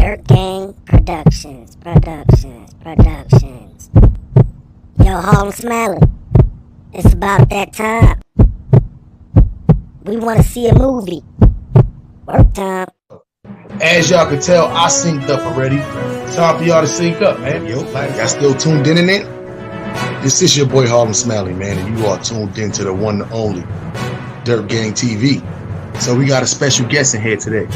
Dirt Gang Productions. Yo, Harlem Smiley, it's about that time. We want to see a movie. Work time. As y'all can tell, I synced up already. Time for y'all to sync up, man. Yo, y'all still tuned in it? This is your boy Harlem Smiley, man, and you are tuned in to the one and only Dirt Gang TV. So we got a special guest in here today.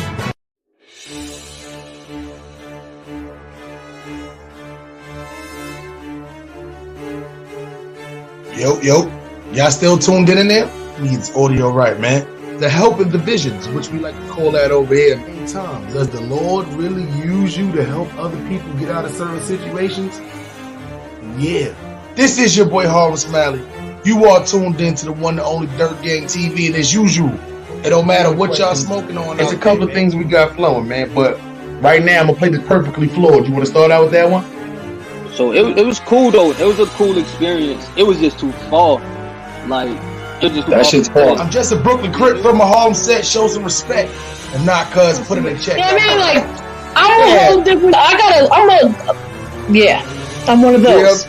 Yo, y'all still tuned in there? Needs audio right, man. The helping divisions, which we like to call that over here. Many times, does the Lord really use you to help other people get out of certain situations? Yeah. This is your boy Harlem Smiley. You are tuned in to the one and only Dirt Gang TV, and as usual, it don't matter what y'all smoking on. There's a couple of things we got flowing, man, but right now I'm gonna play the Perfectly Flawed. You want to start out with that one? So it was cool though. It was a cool experience. It was just too far. Like it just that shit's far. I'm just a Brooklyn Crip from a Harlem set. Show some respect, and not cuz put it in check. Yeah, man, like I'm a whole different. I'm one of those.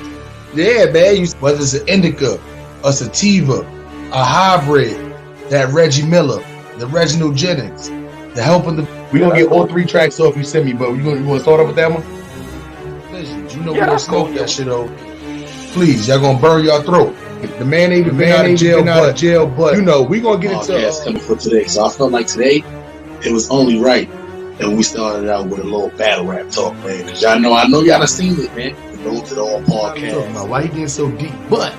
Yeah, man. Whether it's an indica, a sativa, a hybrid, that Reggie Miller, the Reginald Jennings, the helping the. We gonna get all three tracks off you send me, but you want to start off with that one? You know we don't smoke that shit over. Please, y'all gonna burn your throat. The man ain't been out of jail, but you know we gonna get into it's coming for today. So I felt like today it was only right that we started out with a little battle rap talk, man. Cause I know y'all done seen it, man. Go to the all podcast. Why you getting so deep? But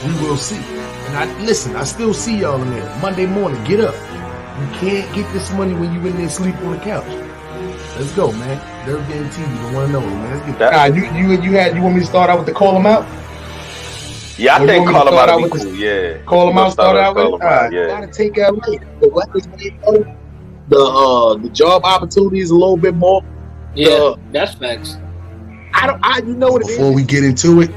we will see. And I still see y'all in there. Monday morning, get up. You can't get this money when you in there sleep on the couch. Let's go, man. Dirt Gang TV, the one and only, man. Let's get that. You want me to start out with the call them out? Yeah, I think call them out would be cool. Yeah. Call them out, start out with? Alright, yeah. Gotta take out the weapons, the job opportunities a little bit more. Yeah, that's facts. You know what it is. Before we get into it,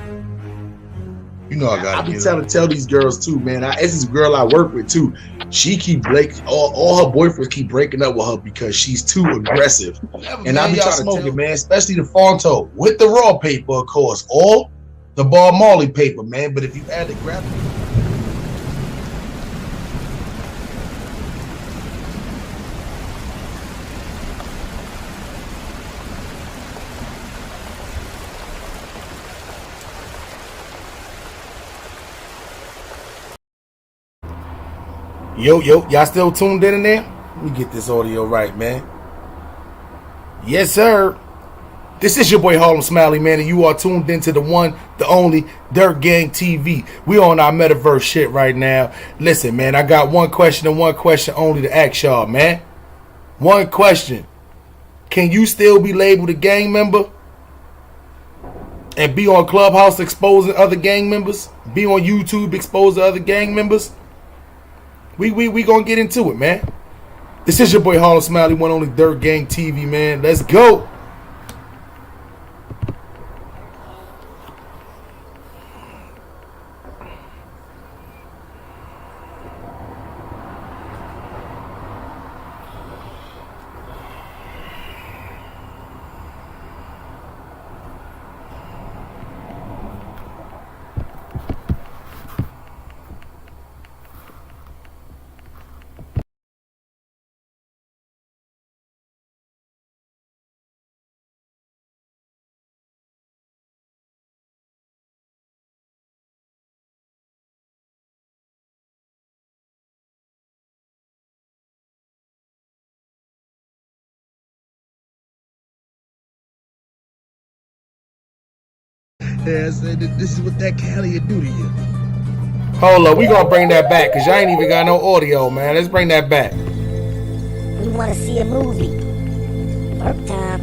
you know I be trying to tell these girls too, man. This is a girl I work with too. She keep all her boyfriends keep breaking up with her because she's too aggressive. And I be trying to smoke it, man, especially the Fonto with the raw paper, of course, or the Bob Marley paper, man. But if you add the graphic. Yo, y'all still tuned in there? Let me get this audio right, man. Yes, sir. This is your boy Harlem Smiley, man, and you are tuned into the one, the only Dirt Gang TV. We on our metaverse shit right now. Listen, man, I got one question and one question only to ask y'all, man. One question. Can you still be labeled a gang member and be on Clubhouse exposing other gang members? Be on YouTube exposing other gang members? We gonna get into it, man. This is your boy Harlem Smiley, one only Dirt Gang TV, man. Let's go. Yeah, so this is what that Cali will do to you. Hold up, we gonna bring that back because y'all ain't even got no audio, man. Let's bring that back. We want to see a movie. Work time.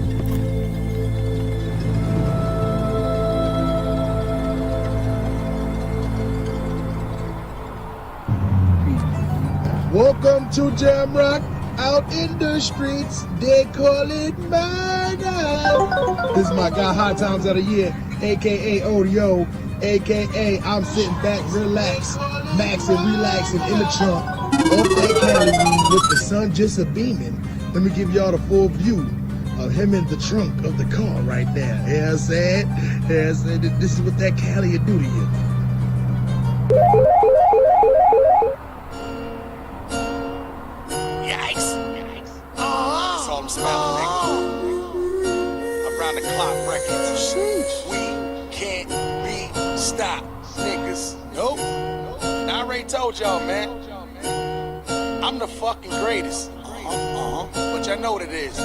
Welcome to Jamrock. Out in the streets, they call it murder. This is my guy, High Times of the Year, aka Odio, aka I'm sitting back, relaxed, maxing, relaxing in the trunk, off that Cali weed with the sun just a beaming. Let me give y'all the full view of him in the trunk of the car right now. You know what I'm saying? You know what I'm saying? This is what that Cali will do to you. Yikes. That's all I'm smelling, nigga. Around the clock records. We can't be stopped, niggas. Nope. I already told y'all, man. I'm the fucking greatest. But y'all know what it is.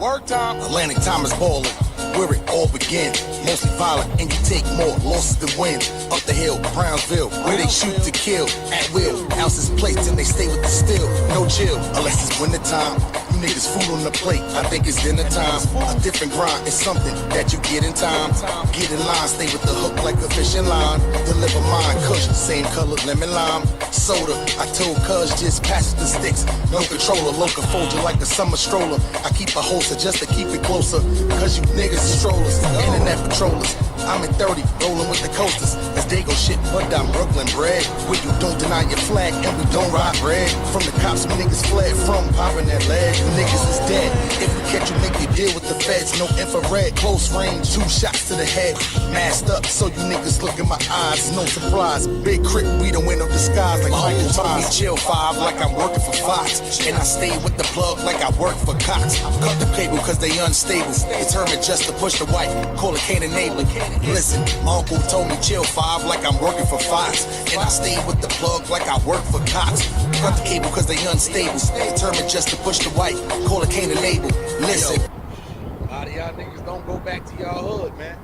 Work time. Atlantic time is ballin', where it all begins. Mostly violent, and you take more losses than wins. Up the hill, Brownsville, where they shoot to kill. At will, ounces placed and they stay with the steel. No chill, unless it's winter time. You niggas food on the plate, I think it's dinner time. A different grind is something that you get in time. Get in line, stay with the hook like a fishing line. Deliver mine, kush, same color, lemon lime. Soda, I told cuz just pass the sticks. No controller, local fold you like a summer stroller. I keep a holster just to keep it closer. Cause you niggas is strollers, internet patrollers. I'm at 30, rolling with the coasters. As they go shit, but I'm Brooklyn bred. Where you don't deny your flag and we don't ride red. From the cops, some niggas fled from popping that leg. You niggas is dead. If we catch you, make you deal with the feds. No infrared, close range, 2 shots to the head. Masked up, so you niggas look in my eyes. No surprise, big crit, we don't win no disguise like Michael Myers. Chill 5 like I'm working for Fox. And I stay with the plug like I work for Cox. Cut the cable cause they unstable. Determined just to push the white, call it Cain enabling. Listen, my uncle told me chill 5 like I'm working for Fox. And I stay with the plug like I work for Cox. Cut the cable cause they unstable. Determined just to push the white, call it Cain enable. Listen. A lot of y'all niggas don't go back to y'all hood, man.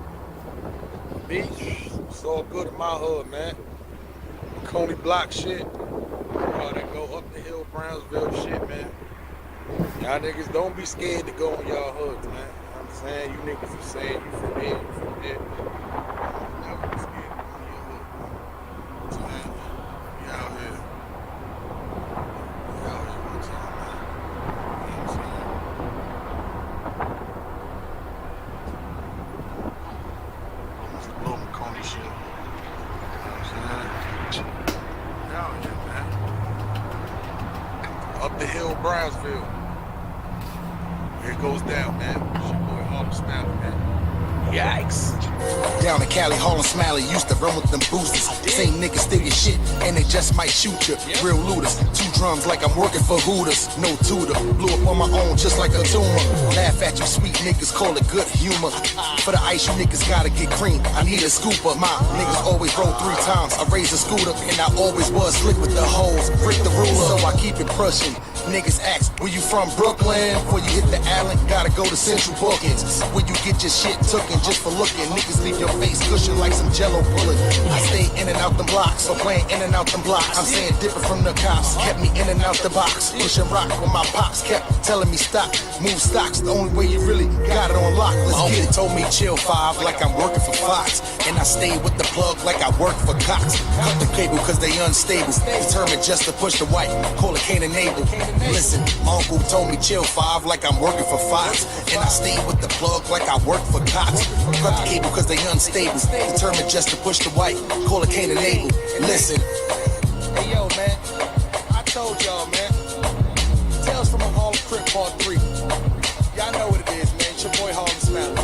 Me, it's all good in my hood, man. Coney Block shit. That go up the hill, Brownsville shit, man. Y'all niggas don't be scared to go in y'all hoods, man. I'm saying, you niggas are saying you from here, you from there. Never be scared to go in your hood. I'm saying, you out here. You out here one time, man. You know what I'm saying? Almost a little Coney shit. You know what I'm saying? You out here, man. Up the hill, Brownsville. Here it goes down, man. It's your boy Harlem Smiley, man. Yikes. Down in Cali, Harlem Smiley used to run with them boosters. Same niggas steal your shit, and they just might shoot you. Real looters, 2 drums like I'm working for Hooters. No tutor, blew up on my own just like a tumor. Laugh at you sweet niggas, call it good humor. For the ice, you niggas gotta get cream. I need a scooper. My niggas always roll 3 times. I raise a scooter, and I always was slick with the hoes. Break the ruler, so I keep it pushing. Niggas ask, where you from, Brooklyn? Before you hit the island, gotta go to Central Bookings. Where you get your shit tooken just for looking. Niggas leave your face cushion like some jello bullet. I stay in and out them blocks, so playing in and out them blocks. I'm saying different from the cops, kept me in and out the box. Pushing rock when my pops kept telling me stop. Move stocks, the only way you really got it on lock. Let's get it. Told me chill 5 like I'm working for Fox. And I stay with the plug like I work for Cox. Cut the cable cause they unstable. Determined just to push the white, call it Cain enable. Listen, my uncle told me chill 5 like I'm working for Fox. And I stay with the plug like I work for Cox. Cut the cable cause they unstable. Determined just to push the white, call it Cain enable. Listen. Hey yo man, I told y'all man. Tales from a Harlem Crip Part 3. Y'all know what it is, man. It's your boy Harlem Smiley.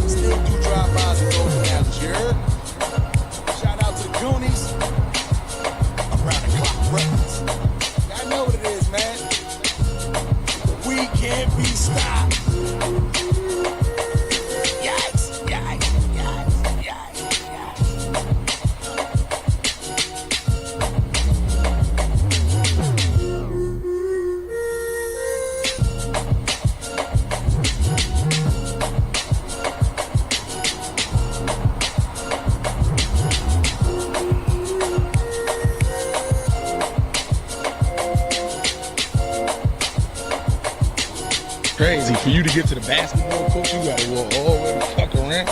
Still do drive-bys and golden alleys, you heard? Shout out to the Goonies. Around the Clock Records. Y'all know what it is, man. We can't be stopped. Yikes, yikes, yikes, yikes, yikes. Crazy. For you to get to the basketball court, you gotta walk all the way the fuck around.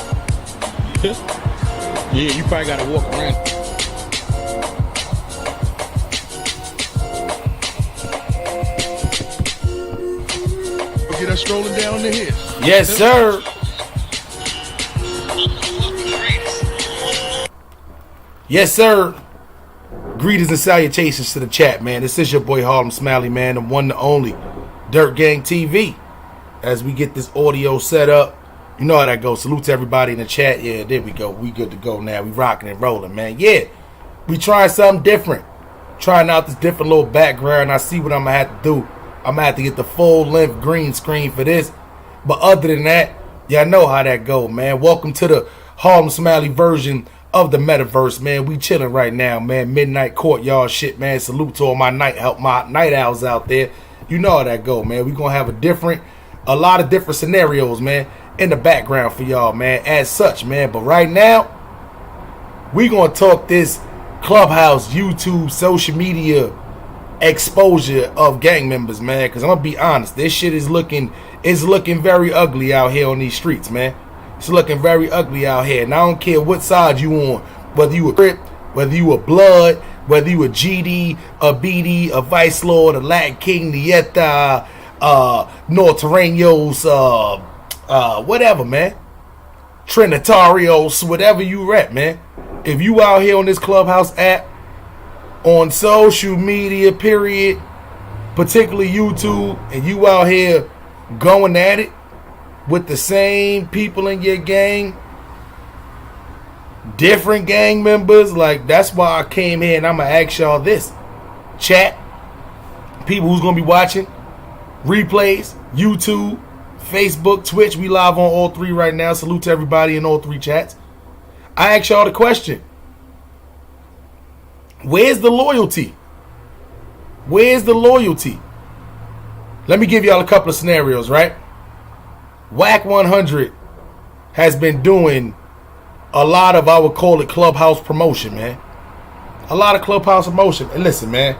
Yeah, you probably gotta walk around. Get us strolling down the hill. Yes, sir. Yes, sir. Greetings and salutations to the chat, man. This is your boy Harlem Smiley, man, the one, the only. Dirt Gang TV. As we get this audio set up, you know how that goes. Salute to everybody in the chat. Yeah, there we go. We good to go now. We rocking and rolling, man. Yeah, we trying something different. Trying out this different little background. I see what I'm going to have to do. I'm going to have to get the full-length green screen for this. But other than that, y'all know how that go, man. Welcome to the Harlem Smiley version of the metaverse, man. We chilling right now, man. Midnight courtyard shit, man. Salute to all my night owls out there. You know how that go, man. We going to have a lot of different scenarios, man, in the background for y'all, man, as such, man. But right now, we going to talk this Clubhouse, YouTube, social media exposure of gang members, man. Because I'm going to be honest, this shit is looking very ugly out here on these streets, man. It's looking very ugly out here. And I don't care what side you on, whether you a Crip, whether you a Blood, whether you a GD, a BD, a Vice Lord, a Latin King, Nieta, Norteños, whatever, man. Trinitarios, whatever you rep, man. If you out here on this Clubhouse app, on social media, period, particularly YouTube, and you out here going at it with the same people in your gang, different gang members, like, that's why I came here and I'm going to ask y'all this. Chat, people who's going to be watching, replays, YouTube, Facebook, Twitch, we live on all three right now. Salute to everybody in all three chats. I ask y'all the question. Where's the loyalty? Where's the loyalty? Let me give y'all a couple of scenarios, right? Whack 100 has been doing a lot of, I would call it, Clubhouse promotion, man. A lot of Clubhouse promotion. And listen, man,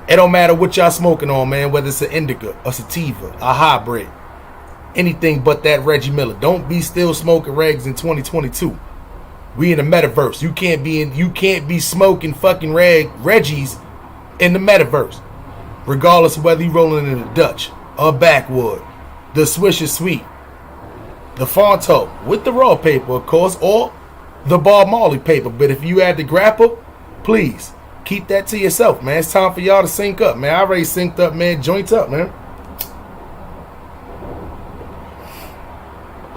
it don't matter what y'all smoking on, man, whether it's an indica, a sativa, a hybrid, anything but that Reggie Miller. Don't be still smoking regs in 2022. We in the metaverse. You can't be smoking fucking Reggies in the metaverse. Regardless of whether you rolling in a Dutch, a backwood, the Swisher Sweet, the Fonto, with the raw paper, of course, or the Bob Marley paper. But if you add the grapple, please keep that to yourself, man. It's time for y'all to sync up, man. I already synced up, man. Joint up, man.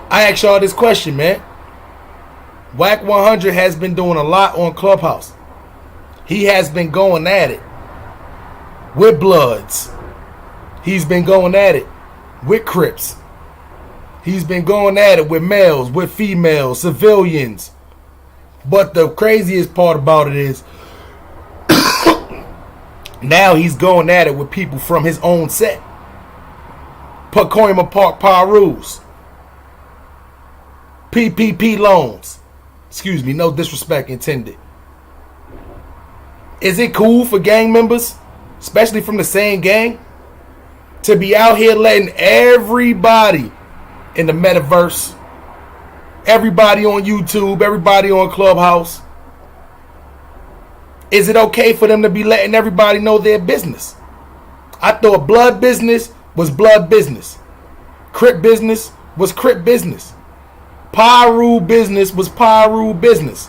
I ask y'all this question, man. Whack 100 has been doing a lot on Clubhouse. He has been going at it with Bloods. He's been going at it with Crips. He's been going at it with males, with females, civilians. But the craziest part about it is now he's going at it with people from his own set. Pacoima Park Pirus. PPP loans. Excuse me, no disrespect intended. Is it cool for gang members, especially from the same gang, to be out here letting everybody in the metaverse, everybody on YouTube, everybody on Clubhouse, is it okay for them to be letting everybody know their business? I thought blood business was blood business. Crip business was Crip business. Pyru business was Pyru business.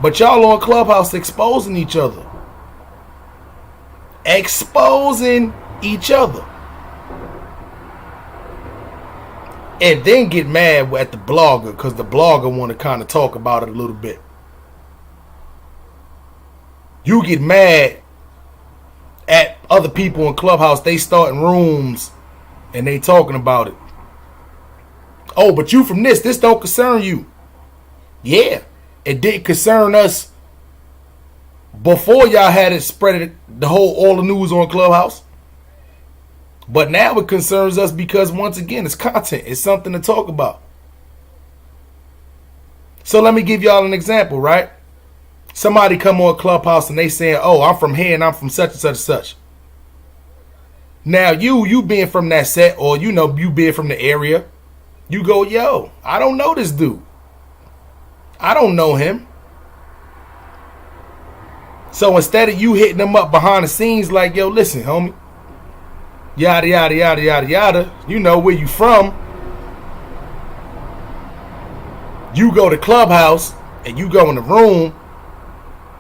But y'all on Clubhouse exposing each other. Exposing each other. And then get mad at the blogger because the blogger want to kind of talk about it a little bit. You get mad at other people in Clubhouse. They starting rooms and they talking about it. Oh, but you from this don't concern you. Yeah, it didn't concern us before y'all had it spread all the news on Clubhouse. But now it concerns us because, once again, it's content. It's something to talk about. So let me give y'all an example, right? Somebody come on Clubhouse and they saying, oh, I'm from here and I'm from such and such and such. Now you being from that set, or you being from the area, you go, yo, I don't know this dude. I don't know him. So instead of you hitting them up behind the scenes like, yo, listen, homie, yada, yada, yada, yada, yada, you know where you from. You go to Clubhouse and you go in the room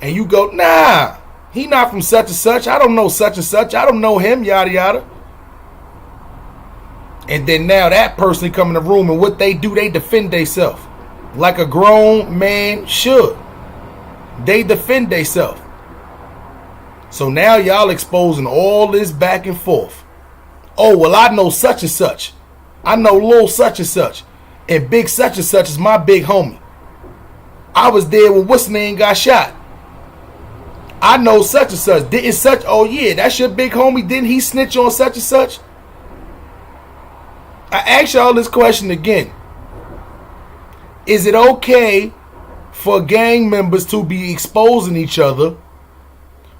and you go, nah, he not from such and such. I don't know such and such. I don't know him, yada, yada. And then now that person come in the room, and what they do, they defend themselves like a grown man should. They defend themselves. So now y'all exposing all this back and forth. Oh, well, I know such and such. I know little such and such. And big such and such is my big homie. I was there when what's name got shot. I know such and such. Didn't such, oh yeah, that's your big homie. Didn't he snitch on such and such? I ask y'all this question again. Is it okay for gang members to be exposing each other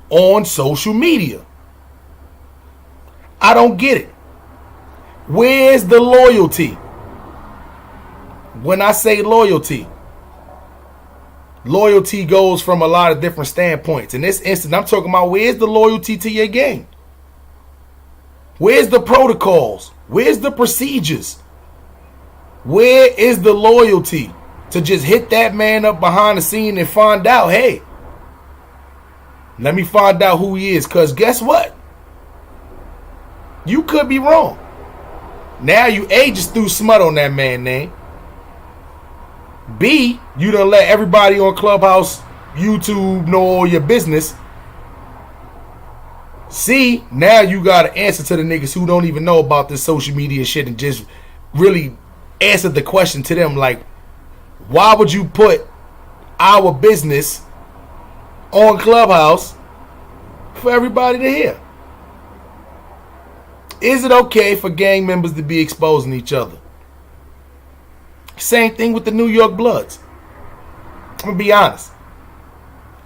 on social media? I don't get it. Where's the loyalty? When I say loyalty, loyalty goes from a lot of different standpoints. In this instance, I'm talking about where's the loyalty to your gang? Where's the protocols? Where's the procedures? Where is the loyalty to just hit that man up behind the scene and find out, hey, let me find out who he is? Because guess what? You could be wrong. Now you A, just threw smut on that man's name. B, you done let everybody on Clubhouse, YouTube know all your business. C, now you got to answer to the niggas who don't even know about this social media shit and just really answer the question to them like, why would you put our business on Clubhouse for everybody to hear? Is it okay for gang members to be exposing each other? Same thing with the New York Bloods. I'm going to be honest.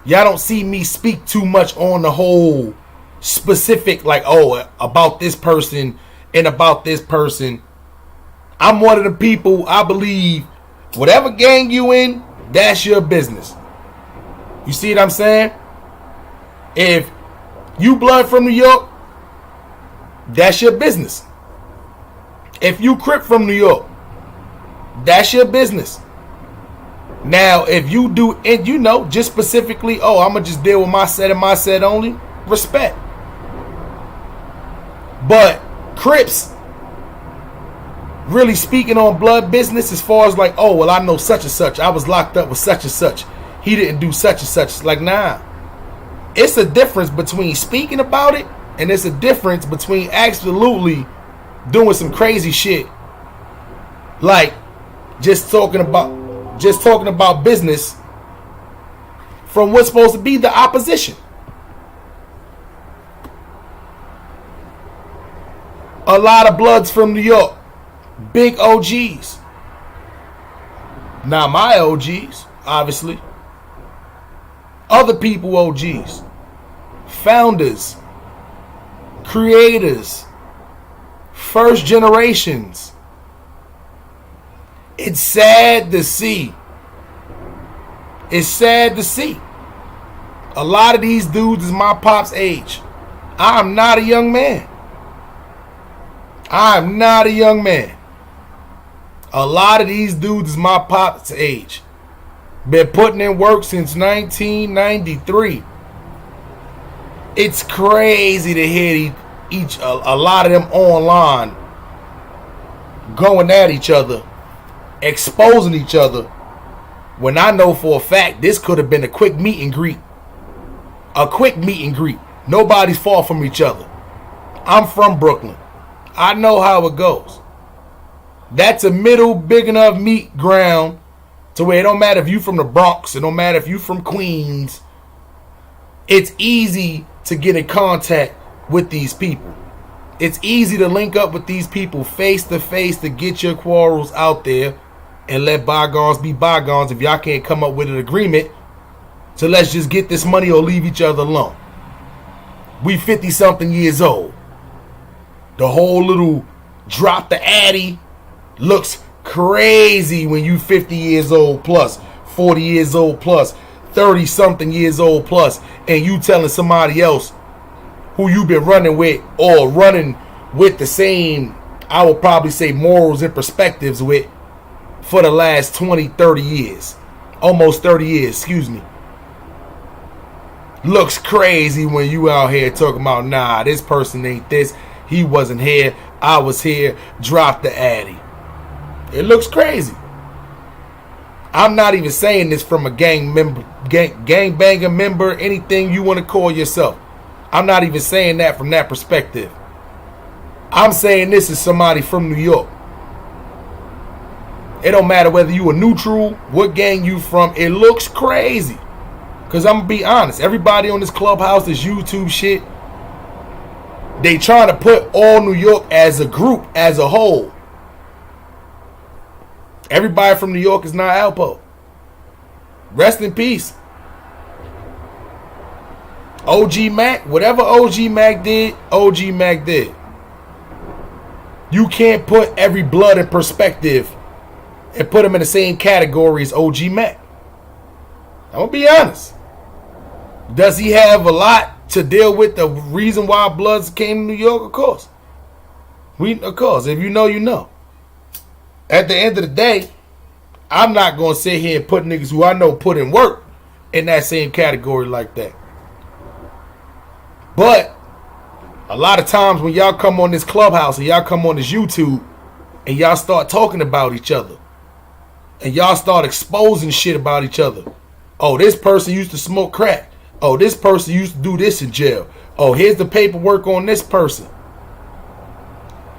Y'all don't see me speak too much on the whole specific, like, oh, about this person and about this person. I'm one of the people, I believe, whatever gang you in, that's your business. You see what I'm saying? If you blood from New York, that's your business. If you Crip from New York, that's your business. Now, if you do, and you know, just specifically, oh, I'm going to just deal with my set and my set only, respect. But Crips really speaking on blood business as far as like, oh, well, I know such and such. I was locked up with such and such. He didn't do such and such. It's like, nah. It's a difference between speaking about it, and it's a difference between absolutely doing some crazy shit. Like just talking about business from what's supposed to be the opposition. A lot of Bloods from New York, big OGs. Not my OGs, obviously. Other people OGs. Founders. Creators. First generations. It's sad to see. It's sad to see. A lot of these dudes is my pop's age. I'm not a young man. I'm not a young man. A lot of these dudes is my pop's age. Been putting in work since 1993. It's crazy to hear a lot of them online going at each other, exposing each other, when I know for a fact this could have been a quick meet and greet. A quick meet and greet. Nobody's far from each other. I'm from Brooklyn. I know how it goes. That's a middle big enough meet ground to where it don't matter if you from the Bronx, it don't matter if you from Queens. It's easy to get in contact with these people. It's easy to link up with these people face to face to get your quarrels out there and let bygones be bygones if y'all can't come up with an agreement. So let's just get this money or leave each other alone. We 50 something years old. The whole little drop the addy looks crazy when you 50 years old plus, 40 years old plus, 30 something years old plus, and you telling somebody else who you been running with or running with the same, I would probably say, morals and perspectives with for the last 20, 30 years. Almost 30 years, excuse me. Looks crazy when you out here talking about, nah, this person ain't this. He wasn't here. I was here, drop the Addy. It looks crazy. I'm not even saying this from a gang banger member, anything you want to call yourself. I'm not even saying that from that perspective. I'm saying this is somebody from New York. It don't matter whether you a neutral, what gang you from. It looks crazy. Because I'm going to be honest. Everybody on this Clubhouse, this YouTube shit, they trying to put all New York as a group, as a whole. Everybody from New York is not Alpo. Rest in peace. OG Mac, whatever OG Mac did, OG Mac did. You can't put every blood in perspective and put them in the same category as OG Mac. I'm going to be honest. Does he have a lot to deal with the reason why Bloods came to New York? Of course. Of course. If you know, you know. At the end of the day, I'm not going to sit here and put niggas who I know put in work in that same category like that. But a lot of times when y'all come on this Clubhouse and y'all come on this YouTube and y'all start talking about each other and y'all start exposing shit about each other. Oh, this person used to smoke crack. Oh, this person used to do this in jail. Oh, here's the paperwork on this person.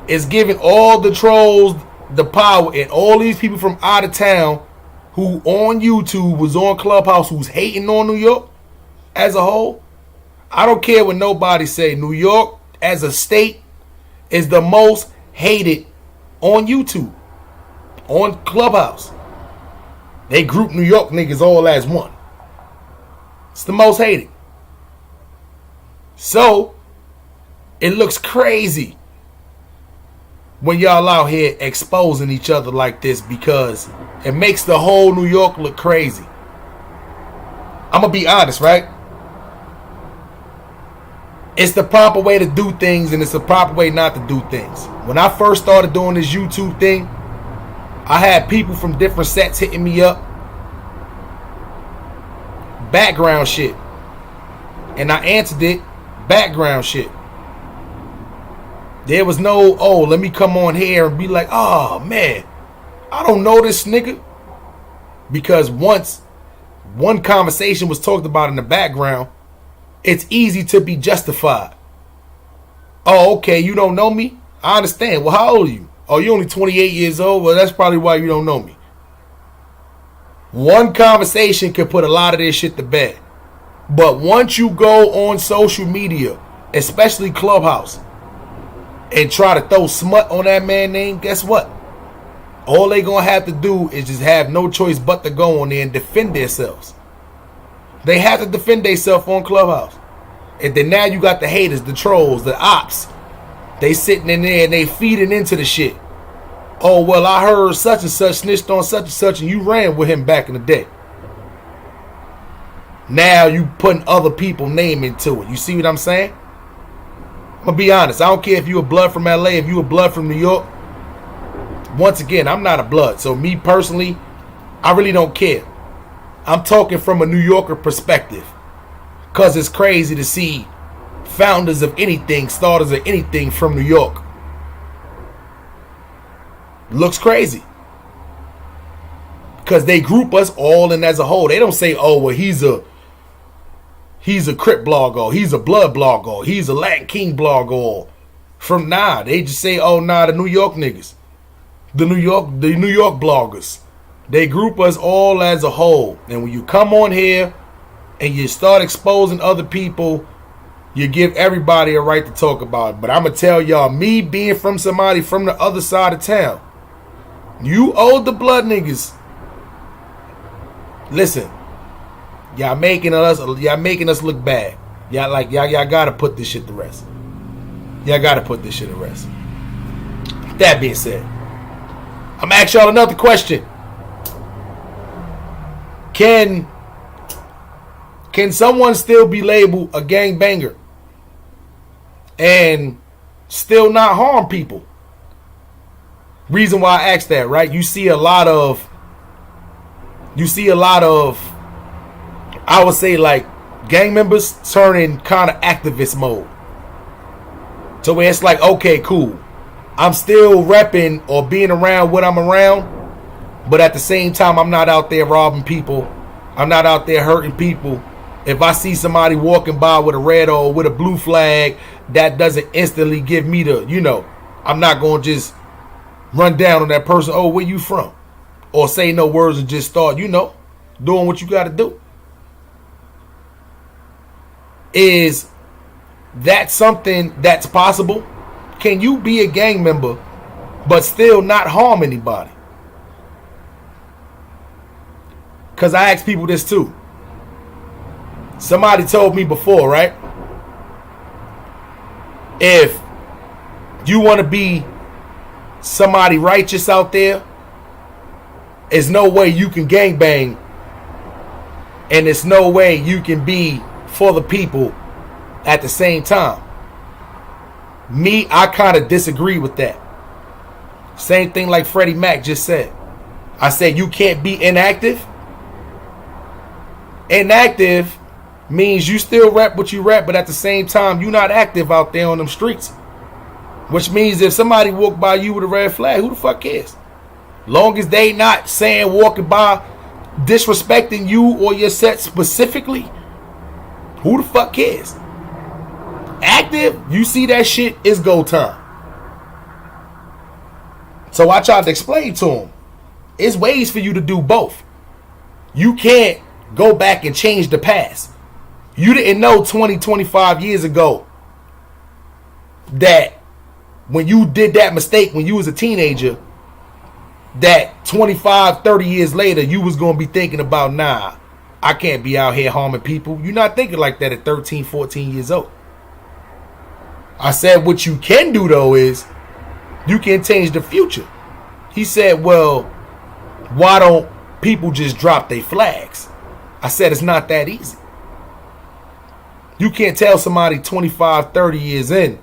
It's giving all the trolls the power, and all these people from out of town who on YouTube was on Clubhouse who's hating on New York as a whole. I don't care what nobody say. New York as a state is the most hated on YouTube, on Clubhouse. They group New York niggas all as one. It's the most hated. So it looks crazy when y'all out here exposing each other like this, because it makes the whole New York look crazy. I'm gonna be honest, right? It's the proper way to do things, and it's the proper way not to do things. When I first started doing this YouTube thing, I had people from different sets hitting me up. Background shit. And I answered it, background shit. There was no, oh, let me come on here and be like, oh, man, I don't know this nigga. Because once one conversation was talked about in the background, it's easy to be justified. Oh, okay, you don't know me? I understand. Well, how old are you? Oh, you're only 28 years old? Well, that's probably why you don't know me. One conversation can put a lot of this shit to bed. But once you go on social media, especially Clubhouse, and try to throw smut on that man's name, guess what? All they gonna have to do is just have no choice but to go on there and defend themselves. They have to defend themselves on Clubhouse. And then now you got the haters, the trolls, the ops. They sitting in there and they feeding into the shit. Oh, well, I heard such and such snitched on such and such, and you ran with him back in the day. Now you putting other people's name into it. You see what I'm saying? I'm going to be honest. I don't care if you a blood from LA, if you a blood from New York. Once again, I'm not a blood. So me personally, I really don't care. I'm talking from a New Yorker perspective. Because it's crazy to see founders of anything, starters of anything from New York. Looks crazy. Because they group us all in as a whole. They don't say, oh, well, he's a Crip blogger, or he's a Blood blogger, or he's a Latin King blogger, or from they just say, oh, the New York niggas. The New York bloggers. They group us all as a whole. And when you come on here and you start exposing other people, you give everybody a right to talk about it. But I'm going to tell y'all, me being from somebody from the other side of town, you old the blood niggas, listen, y'all making us look bad. Y'all gotta put this shit to rest. Y'all gotta put this shit to rest. That being said, I'm gonna ask y'all another question. Can someone still be labeled a gangbanger and still not harm people? Reason why I asked that, right? You see a lot of, I would say, like, gang members turning kind of activist mode. So where it's like, okay, cool. I'm still repping or being around what I'm around, but at the same time, I'm not out there robbing people. I'm not out there hurting people. If I see somebody walking by with a red or with a blue flag, that doesn't instantly give me the, I'm not going to just run down on that person. Oh, where you from? Or say no words and just start, doing what you got to do. Is that something that's possible? Can you be a gang member but still not harm anybody? Because I ask people this too. Somebody told me before, right? If you want to be somebody righteous out there, there's no way you can gangbang, and there's no way you can be for the people at the same time. Me, I kind of disagree with that. Same thing like Freddie Mac just said. I said you can't be inactive. Inactive means you still rap what you rap, but at the same time, you're not active out there on them streets. Which means if somebody walk by you with a red flag, who the fuck cares? Long as they not saying walking by, disrespecting you or your set specifically, who the fuck cares? Active, you see that shit, it's go time. So I tried to explain to him, it's ways for you to do both. You can't go back and change the past. You didn't know 20, 25 years ago that when you did that mistake when you was a teenager, that 25, 30 years later, you was going to be thinking about, nah, I can't be out here harming people. You're not thinking like that at 13, 14 years old. I said what you can do, though, is you can change the future. He said, well, why don't people just drop their flags? I said it's not that easy. You can't tell somebody 25, 30 years in,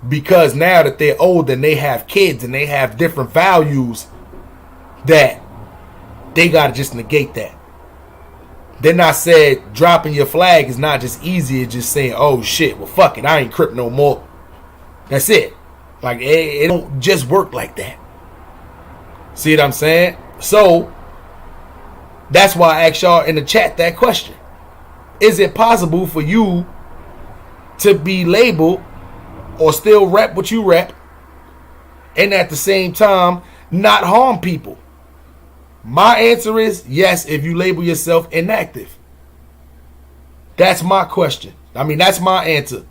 because now that they're older and they have kids and they have different values, that they got to just negate that. Then I said dropping your flag is not just easy as just saying, oh shit, well fuck it, I ain't Crip no more. That's it. Like it don't just work like that. See what I'm saying? So that's why I asked y'all in the chat that question. Is it possible for you to be labeled or still rep what you rep and at the same time not harm people? My answer is yes, if you label yourself inactive. That's my question. I mean, that's my answer.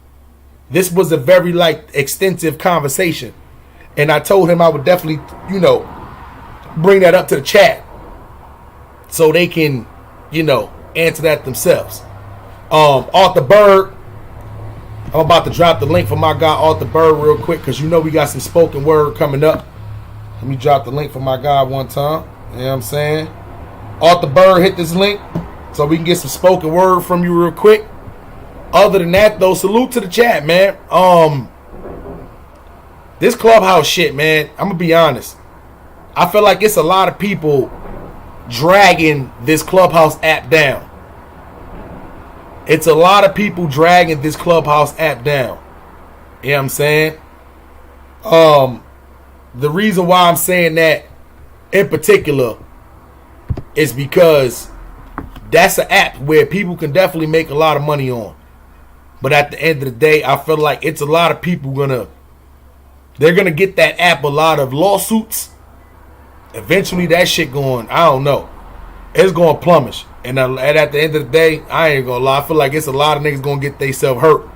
This was a very extensive conversation, and I told him I would definitely, bring that up to the chat so they can, answer that themselves. Arthur Bird, I'm about to drop the link for my guy Arthur Bird real quick because we got some spoken word coming up. Let me drop the link for my guy one time. You know what I'm saying? Arthur Bird, hit this link so we can get some spoken word from you real quick. Other than that, though, salute to the chat, man. This Clubhouse shit, man, I'm going to be honest. I feel like it's a lot of people dragging this Clubhouse app down. It's a lot of people dragging this Clubhouse app down. You know what I'm saying? The reason why I'm saying that in particular is because that's an app where people can definitely make a lot of money on. But at the end of the day, I feel like it's a lot of people they're gonna get that app a lot of lawsuits. Eventually that shit going, I don't know, it's going to plummet. And at the end of the day, I ain't gonna lie, I feel like it's a lot of niggas gonna get themselves hurt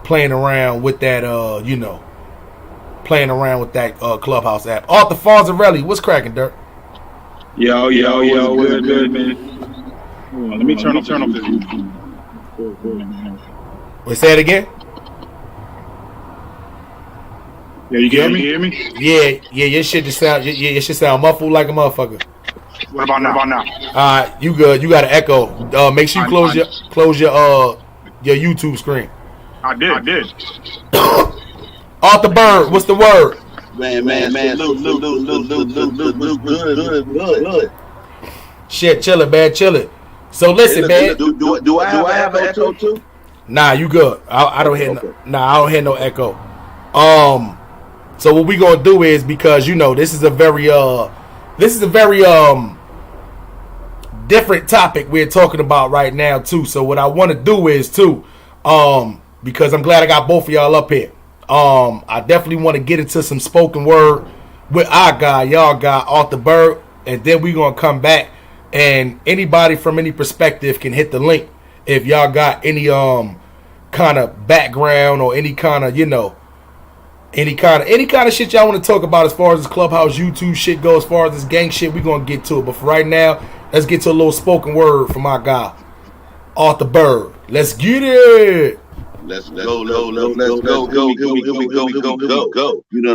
playing around with that Clubhouse app. Arthur Fonzarelli, what's cracking, Dirk? Yo, what's good, man? Hold on, let me turn off this YouTube. Wait, say it again? Yeah, you can hear me? Yeah, your shit just sound, your shit sound muffled like a motherfucker. What about now? You good? You got an echo. Make sure you close your YouTube screen. I did. Arthur Bird, what's the word? Man, good. Shit, chillin', man, chillin'. So listen, man. Do I have an echo too? Nah, you good. I don't hear. Okay. I don't hear no echo. So what we gonna do is, because this is a very different topic we're talking about right now too. So what I want to do is too, because I'm glad I got both of y'all up here. I definitely want to get into some spoken word with our guy, y'all guy, Arthur Berg, and then we gonna come back, and anybody from any perspective can hit the link if y'all got any kind of background or any kind of any kind of shit y'all want to talk about as far as this Clubhouse YouTube shit goes. As far as this gang shit, we gonna get to it. But for right now, let's get to a little spoken word from my guy, Arthur Berg. Let's get it. Let's go. You know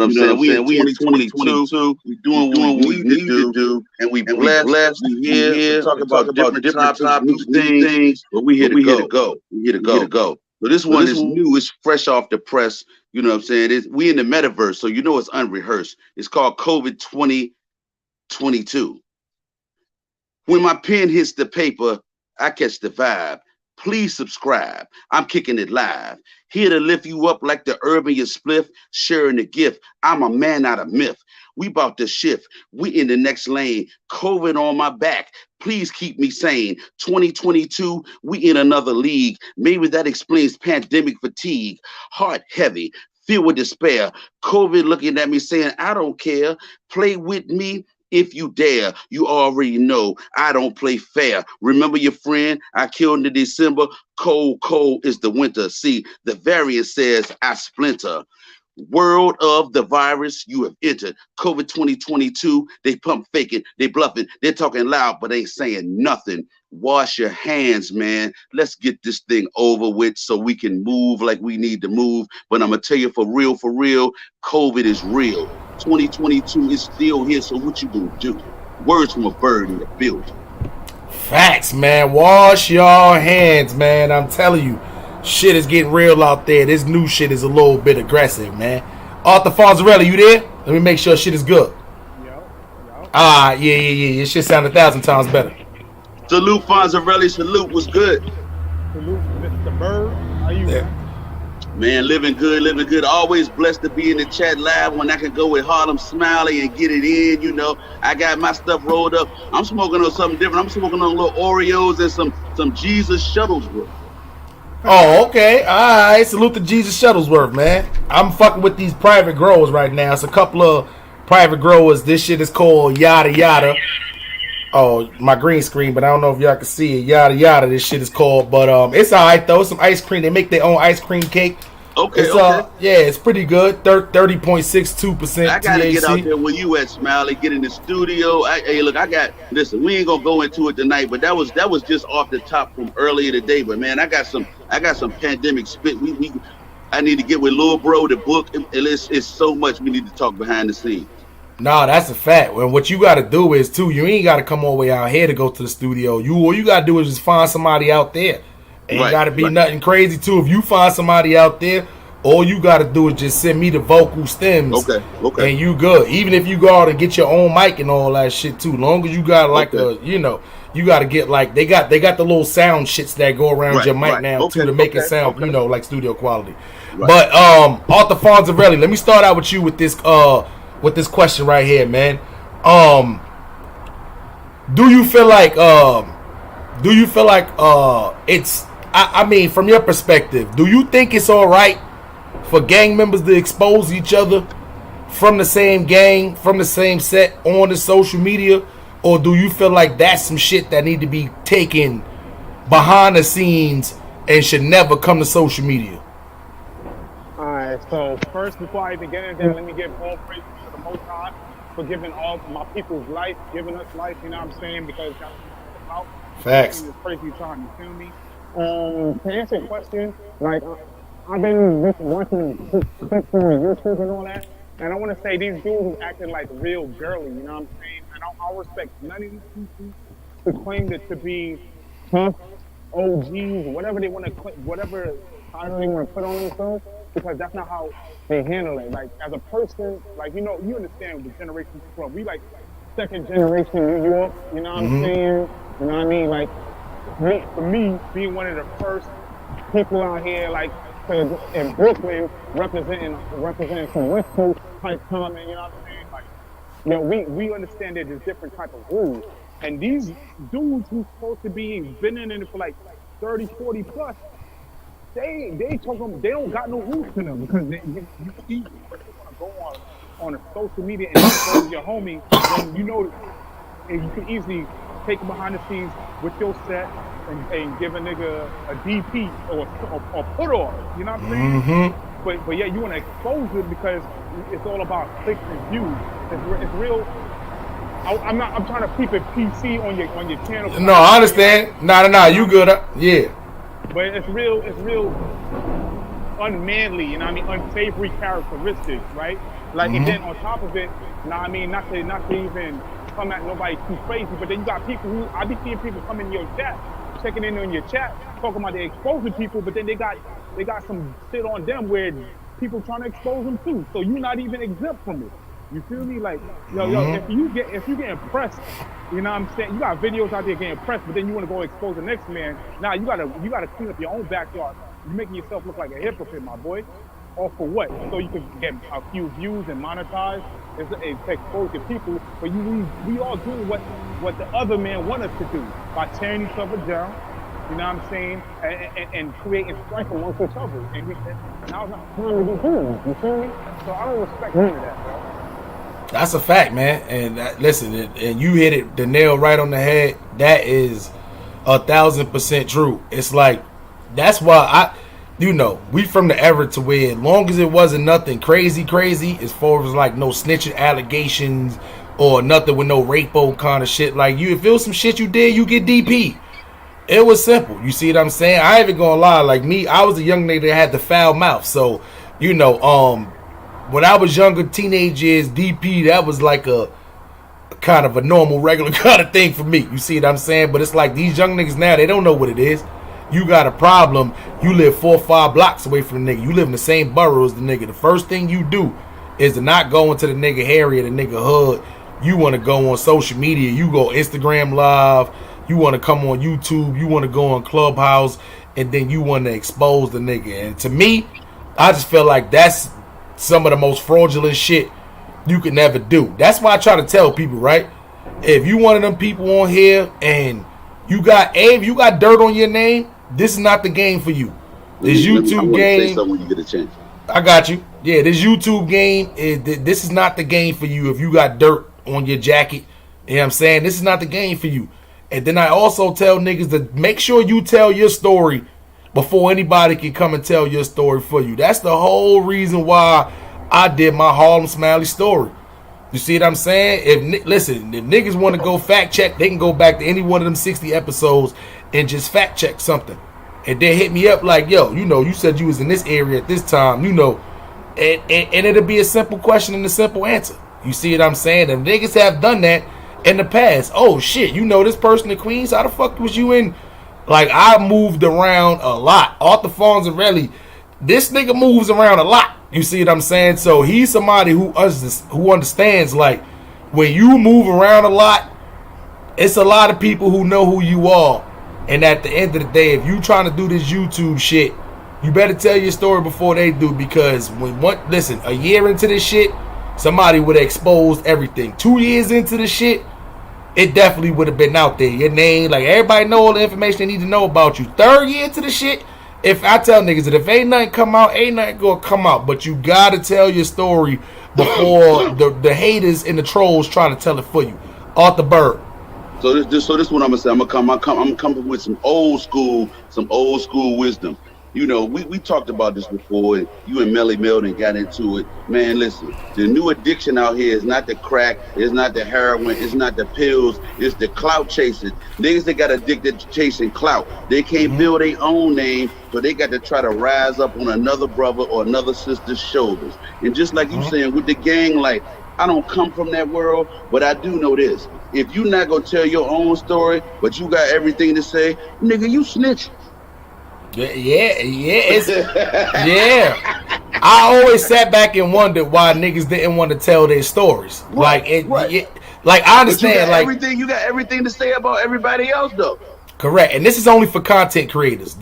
what I'm saying? We in 2022. We doing what we need to do, and we blessed. We here talk about different topics, new things. But we here to go. We here to go. So this one is new. It's fresh off the press. You know what I'm saying? We in the metaverse, so it's unrehearsed. It's called COVID 2022. When my pen hits the paper, I catch the vibe. Please subscribe. I'm kicking it live. Here to lift you up like the herb in your spliff, sharing the gift. I'm a man, not a myth. We about to shift. We in the next lane. COVID on my back. Please keep me sane. 2022, we in another league. Maybe that explains pandemic fatigue. Heart heavy, filled with despair. COVID looking at me saying, I don't care. Play with me if you dare. You already know I don't play fair. Remember your friend I killed in December? Cold is the winter. See, the variant says I splinter. World of the virus you have entered. COVID 2022, they pump faking, they bluffing, they're talking loud, but ain't saying nothing. Wash your hands, man. Let's get this thing over with so we can move like we need to move. But I'm going to tell you for real, COVID is real. 2022 is still here, so what you gonna do? Words from a bird in the building. Facts, man. Wash your hands, man. I'm telling you, shit is getting real out there. This new shit is a little bit aggressive, man. Arthur Fonzarelli, you there? Let me make sure shit is good. Yeah. Your shit sound 1,000 times better. Salute, Fonzarelli. Salute. What's good? Salute, Mr. Bird. How you, man, living good. Always blessed to be in the chat live when I can go with Harlem Smiley and get it in. I got my stuff rolled up. I'm smoking on something different. I'm smoking on little Oreos and some Jesus Shuttlesworth. Oh, okay. All right. Salute to Jesus Shuttlesworth, man. I'm fucking with these private growers right now. It's a couple of private growers. This shit is called Yada Yada. Oh, my green screen, but I don't know if y'all can see it. Yada Yada, this shit is called. But it's all right, though. Some ice cream. They make their own ice cream cake. Okay, yeah, it's pretty good. 30.62% THC. I gotta get out there where you at, Smiley. Get in the studio. Hey, look, listen, we ain't gonna go into it tonight, but that was just off the top from earlier today. But man, I got some pandemic spit. I need to get with Lil Bro, the book. It's so much we need to talk behind the scenes. Nah, that's a fact. Well, what you got to do is, too, you ain't got to come all the way out here to go to the studio. All you got to do is just find somebody out there. Ain't got to be nothing crazy, too. If you find somebody out there, all you got to do is just send me the vocal stems. Okay. And you good. Even if you go out and get your own mic and all that shit, too. Long as you got, you got to get, they got the little sound shits that go around your mic now, too, to make it sound, like studio quality. Right. But, Arthur Fonzarelli, let me start out with you with this question right here, man. Do you feel like it's, I mean, from your perspective, do you think it's all right for gang members to expose each other from the same gang, from the same set on the social media, or do you feel like that's some shit that need to be taken behind the scenes and should never come to social media? All right, so first, before I even get into that, let me give all praise to the Most High for giving all my people's life, giving us life, you know what I'm saying? Because that's what it's about. Facts. It's crazy time, you feel me? To answer your question, I've been just watching clips on YouTube and all that, and I want to say these dudes is acting like real girly, you know what I'm saying? And I respect none of these people who claim to be tough OGs, whatever they want to, whatever title they want to put on themselves, because that's not how they handle it. Like, as a person, you understand the generation from. We second generation New York, you know what I'm saying? You know what I mean? For me, being one of the first people out here, in Brooklyn representing some West Coast type comment, you know what I'm saying? Like, you know, we understand that there's different type of rules. And these dudes who's supposed to be been in it for like 30, 40 plus, they don't got no rules to them because you want to go on a social media and expose your homie when you know you can easily take him behind the scenes with your set and give a nigga a DP or put off. You know what I'm saying? Mm-hmm. But yeah, you want to expose it because it's all about clicks and views. It's real. I'm trying to keep it PC on your channel. No, I understand. Nah, you good? Yeah. But it's real unmanly, you know what I mean, unsavory characteristics, right? Like, and then on top of it, you know what I mean, not to even come at nobody too crazy, but then you got people I be seeing people come in your chat, checking in on your chat, talking about they exposing people, but then they got some shit on them where people trying to expose them too. So you're not even exempt from it. You feel me? Like, yo, if you get impressed, you know what I'm saying? You got videos out there getting pressed, but then you want to go expose the next man. Now you gotta clean up your own backyard. You're making yourself look like a hypocrite, my boy. All for what? So you can get a few views and monetize. It's to expose your people. But we all do what the other man want us to do by tearing each other down. You know what I'm saying? And creating strife amongst each other. And now it's not time to be human. You feel me? So I don't respect none of that, bro. That's a fact, man. And listen, and you hit the nail right on the head. That is 1,000% true. It's like, that's why we from the era to where, as long as it wasn't nothing crazy, as far as like no snitching allegations or nothing with no rape-o kind of shit. Like, if it was some shit you did, you get DP. It was simple. You see what I'm saying? I ain't even gonna lie. Like me, I was a young nigga that had the foul mouth. So, when I was younger, teenage years, DP, that was like a kind of a normal, regular kind of thing for me. You see what I'm saying? But it's like these young niggas now, they don't know what it is. You got a problem, you live 4 or 5 blocks away from the nigga. You live in the same borough as the nigga. The first thing you do is to not go into the nigga area, the nigga hood. You want to go on social media. You go Instagram Live. You want to come on YouTube. You want to go on Clubhouse. And then you want to expose the nigga. And to me, I just feel like that's some of the most fraudulent shit you could never do. That's why I try to tell people, right? If you one of them people on here and you got dirt on your name, this is not the game for you. This YouTube game. Say something when you get a chance. I got you. Yeah, this YouTube game this is not the game for you if you got dirt on your jacket. You know what I'm saying? This is not the game for you. And then I also tell niggas to make sure you tell your story before anybody can come and tell your story for you. That's the whole reason why I did my Harlem Smiley story. You see what I'm saying? If niggas want to go fact check, they can go back to any one of them 60 episodes and just fact check something. And then hit me up like, yo, you said you was in this area at this time, and it'll be a simple question and a simple answer. You see what I'm saying? And niggas have done that in the past. Oh shit, this person in Queens? How the fuck was you in? Like, I moved around a lot. Arthur Fonzarelli, this nigga moves around a lot. You see what I'm saying? So he's somebody who understands, like, when you move around a lot, it's a lot of people who know who you are. And at the end of the day, if you trying to do this YouTube shit, you better tell your story before they do, because a year into this shit, somebody would have exposed everything. 2 years into the shit, it definitely would have been out there. Your name, like, everybody know all the information they need to know about you. 3rd year into the shit, if I tell niggas that if ain't nothing come out, ain't nothing gonna come out. But you gotta tell your story before the haters and the trolls try to tell it for you. Arthur Bird. So this what I'm gonna say. I'm gonna come with some old school wisdom. We talked about this before, and you and Melly Melden got into it. Man, listen, the new addiction out here is not the crack, it's not the heroin, it's not the pills, it's the clout chasing. Niggas that got addicted to chasing clout. They can't build their own name, so they got to try to rise up on another brother or another sister's shoulders. And just like you saying with the gang life, I don't come from that world, but I do know this. If you not gonna tell your own story, but you got everything to say, nigga, you snitch. Yeah. I always sat back and wondered why niggas didn't want to tell their stories. Right. Like I understand, you got everything to say about everybody else, though. Correct, and this is only for content creators.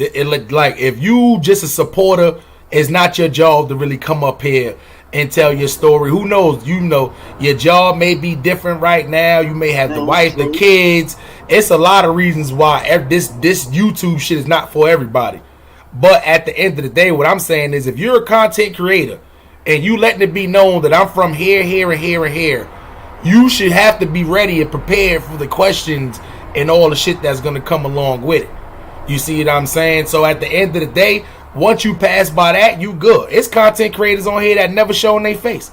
Like, if you just a supporter, It's not your job to really come up here and tell your story. Who knows? You know, your job may be different right now. You may have the wife, the kids. It's a lot of reasons why this YouTube shit is not for everybody. But at the end of the day, what I'm saying is, if you're a content creator and you letting it be known that I'm from here, here, and here, and here, you should have to be ready and prepared for the questions and all the shit that's going to come along with it. You see what I'm saying? So at the end of the day, once you pass by that, you good. It's content creators on here that never showing their face.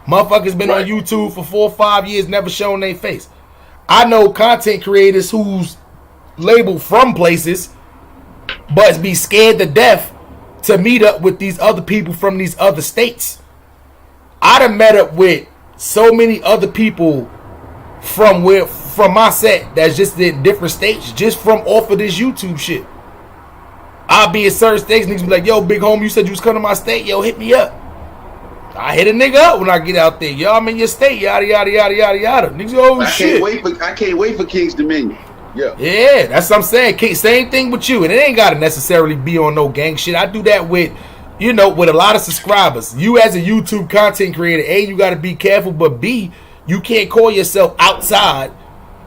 Motherfuckers been on YouTube for 4 or 5 years, never showing their face. I know content creators who's labeled from places, but be scared to death to meet up with these other people from these other states. I done met up with so many other people from my set that's just in different states, just from off of this YouTube shit. I'll be in certain states, niggas be like, yo, big homie, you said you was coming to my state, yo, hit me up. I hit a nigga up when I get out there. Yo, I'm in your state, yada, yada, yada, yada, yada. Niggas, oh, shit. I can't wait for King's Dominion. Yeah, that's what I'm saying. Same thing with you. And it ain't got to necessarily be on no gang shit. I do that with, you know, with a lot of subscribers. You as a YouTube content creator, A, you got to be careful, but B, you can't call yourself outside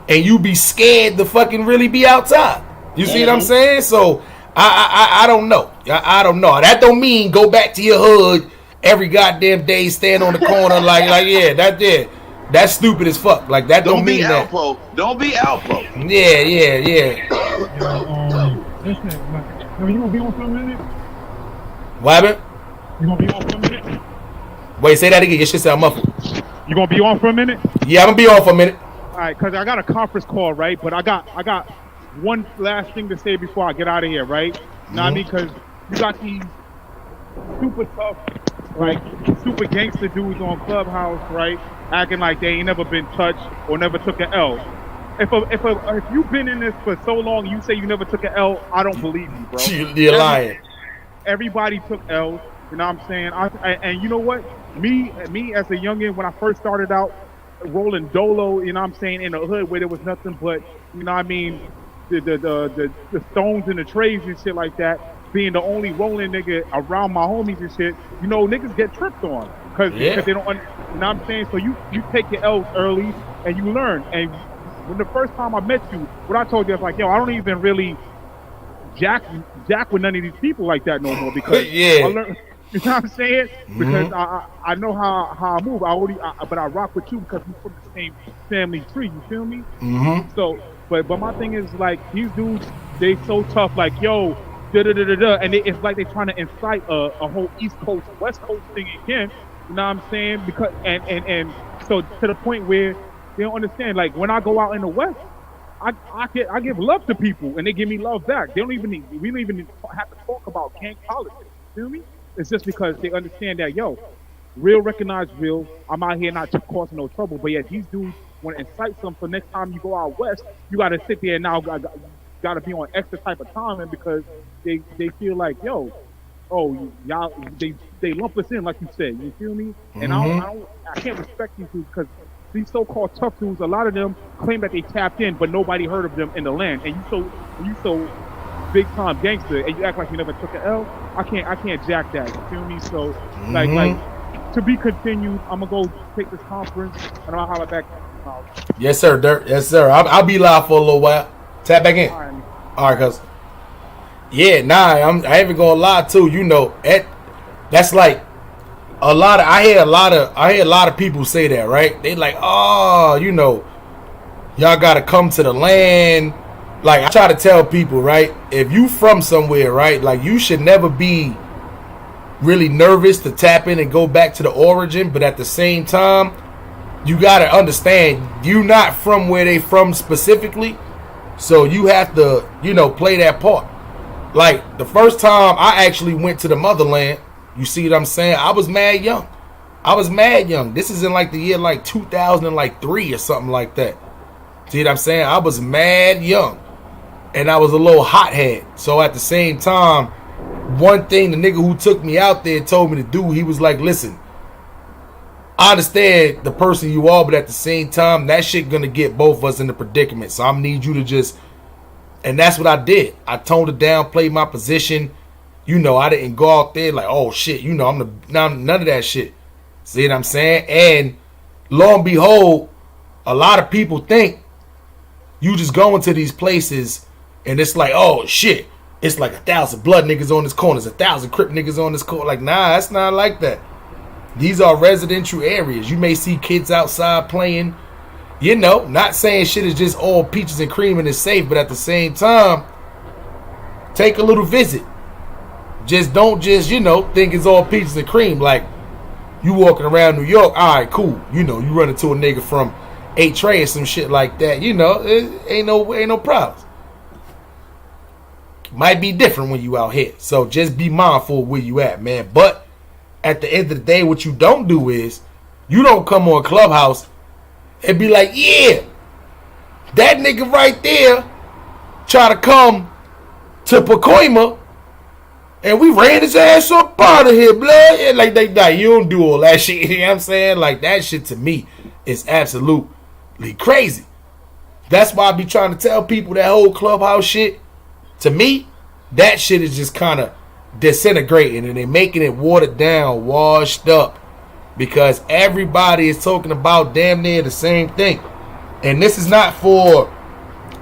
and you be scared to fucking really be outside. You see what I'm saying? So I don't know. I don't know. That don't mean go back to your hood every goddamn day, stand on the corner like yeah, that's stupid as fuck. Like that don't mean that. Don't be Alpo. Yeah. You gonna be on for a minute? What happened? You gonna be on for a minute? Wait, say that again. Your shit sound muffled. You gonna be on for a minute? Yeah, I'm gonna be on for a minute. All right, cause I got a conference call, right? But I got one last thing to say before I get out of here, right? You know what I mean? Because you got these super tough, like super gangster dudes on Clubhouse, right? Acting like they ain't never been touched or never took an L. If you've been in this for so long, you say you never took an L, I don't believe you, bro. You're lying. Everybody took L's, you know what I'm saying? And you know what? Me as a youngin', when I first started out rolling dolo, you know what I'm saying, in the hood where there was nothing but, you know what I mean, the stones and the trays and shit like that, being the only rolling nigga around my homies and shit, you know, niggas get tripped on because they don't, you know what I'm saying? So you take your L's early and you learn. And when the first time I met you, what I told you, I was like, yo, I don't even really jack with none of these people like that no more because I learned, you know what I'm saying? Because I know how I move. But I rock with you because we from the same family tree. You feel me? So, but my thing is like these dudes, they so tough. Like yo, and it's like they trying to incite a whole East Coast West Coast thing again. You know what I'm saying? Because and so to the point where they don't understand. Like when I go out in the West, I give love to people and they give me love back. We don't even have to talk about gang politics. You feel me? It's just because they understand that, yo, real recognize real. I'm out here not causing no trouble, but yet these dudes want to incite something. So next time you go out west, you got to sit there and now got to be on extra type of timing because they feel like, yo, y'all, they lump us in like you said. You feel me? And I can't respect these dudes because these so-called tough dudes, a lot of them claim that they tapped in, but nobody heard of them in the land. And you so big time gangster, and you act like you never took an L. I can't jack that. You feel me? So like to be continued. I'm gonna go take this conference, and I'll holler back. Yes, sir, Dirt. Yes, sir. I'll be live for a little while. Tap back in. All right, cuz. Yeah, I ain't even gonna lie too. You know, that's like a lot of. I hear a lot of people say that, right? They like, oh, you know, y'all gotta come to the land. Like I try to tell people, right? If you from somewhere, right? Like you should never be really nervous to tap in and go back to the origin, but at the same time, you gotta understand you not from where they from specifically, so you have to, you know, play that part. Like the first time I actually went to the motherland, you see what I'm saying? I was mad young. This is in like the year like 2003 or something like that. See what I'm saying? I was mad young. And I was a little hothead. So at the same time, one thing the nigga who took me out there told me to do, he was like, listen, I understand the person you are, but at the same time, that shit gonna get both of us in the predicament. So I need you to just, and that's what I did. I toned it down, played my position. I didn't go out there like, oh shit, I'm none of that shit. See what I'm saying? And lo and behold, a lot of people think you just go into these places and it's like, oh shit, it's like 1,000 blood niggas on this corner, 1,000 Crip niggas on this corner. Like, nah, it's not like that. These are residential areas. You may see kids outside playing, not saying shit is just all peaches and cream and it's safe, but at the same time, take a little visit. Just don't think it's all peaches and cream. Like, you walking around New York, all right, cool. You run into a nigga from 8 Trey or some shit like that. It ain't no problems. Might be different when you out here. So just be mindful of where you at, man. But at the end of the day, what you don't do is you don't come on Clubhouse and be like, yeah, that nigga right there try to come to Pacoima and we ran his ass up out of here, blood. Yeah, like you don't do all that shit. You know what I'm saying? Like, that shit to me is absolutely crazy. That's why I be trying to tell people that whole Clubhouse shit. To me, that shit is just kind of disintegrating and they're making it watered down, washed up, because everybody is talking about damn near the same thing. And this is not for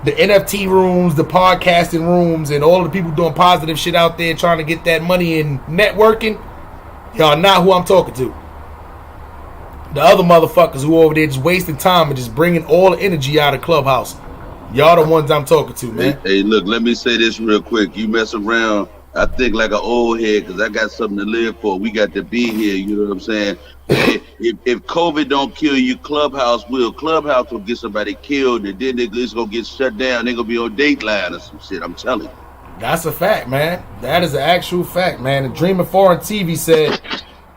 the NFT rooms, the podcasting rooms, and all the people doing positive shit out there trying to get that money and networking. Y'all not who I'm talking to. The other motherfuckers who over there just wasting time and just bringing all the energy out of Clubhouse. Y'all the ones I'm talking to, man. Hey, look, let me say this real quick. You mess around, I think like an old head, because I got something to live for. We got to be here, you know what I'm saying? If COVID don't kill you, Clubhouse will. Clubhouse will get somebody killed, and then it's going to get shut down. They're going to be on Dateline or some shit, I'm telling you. That's a fact, man. That is an actual fact, man. And Dreaming Foreign TV said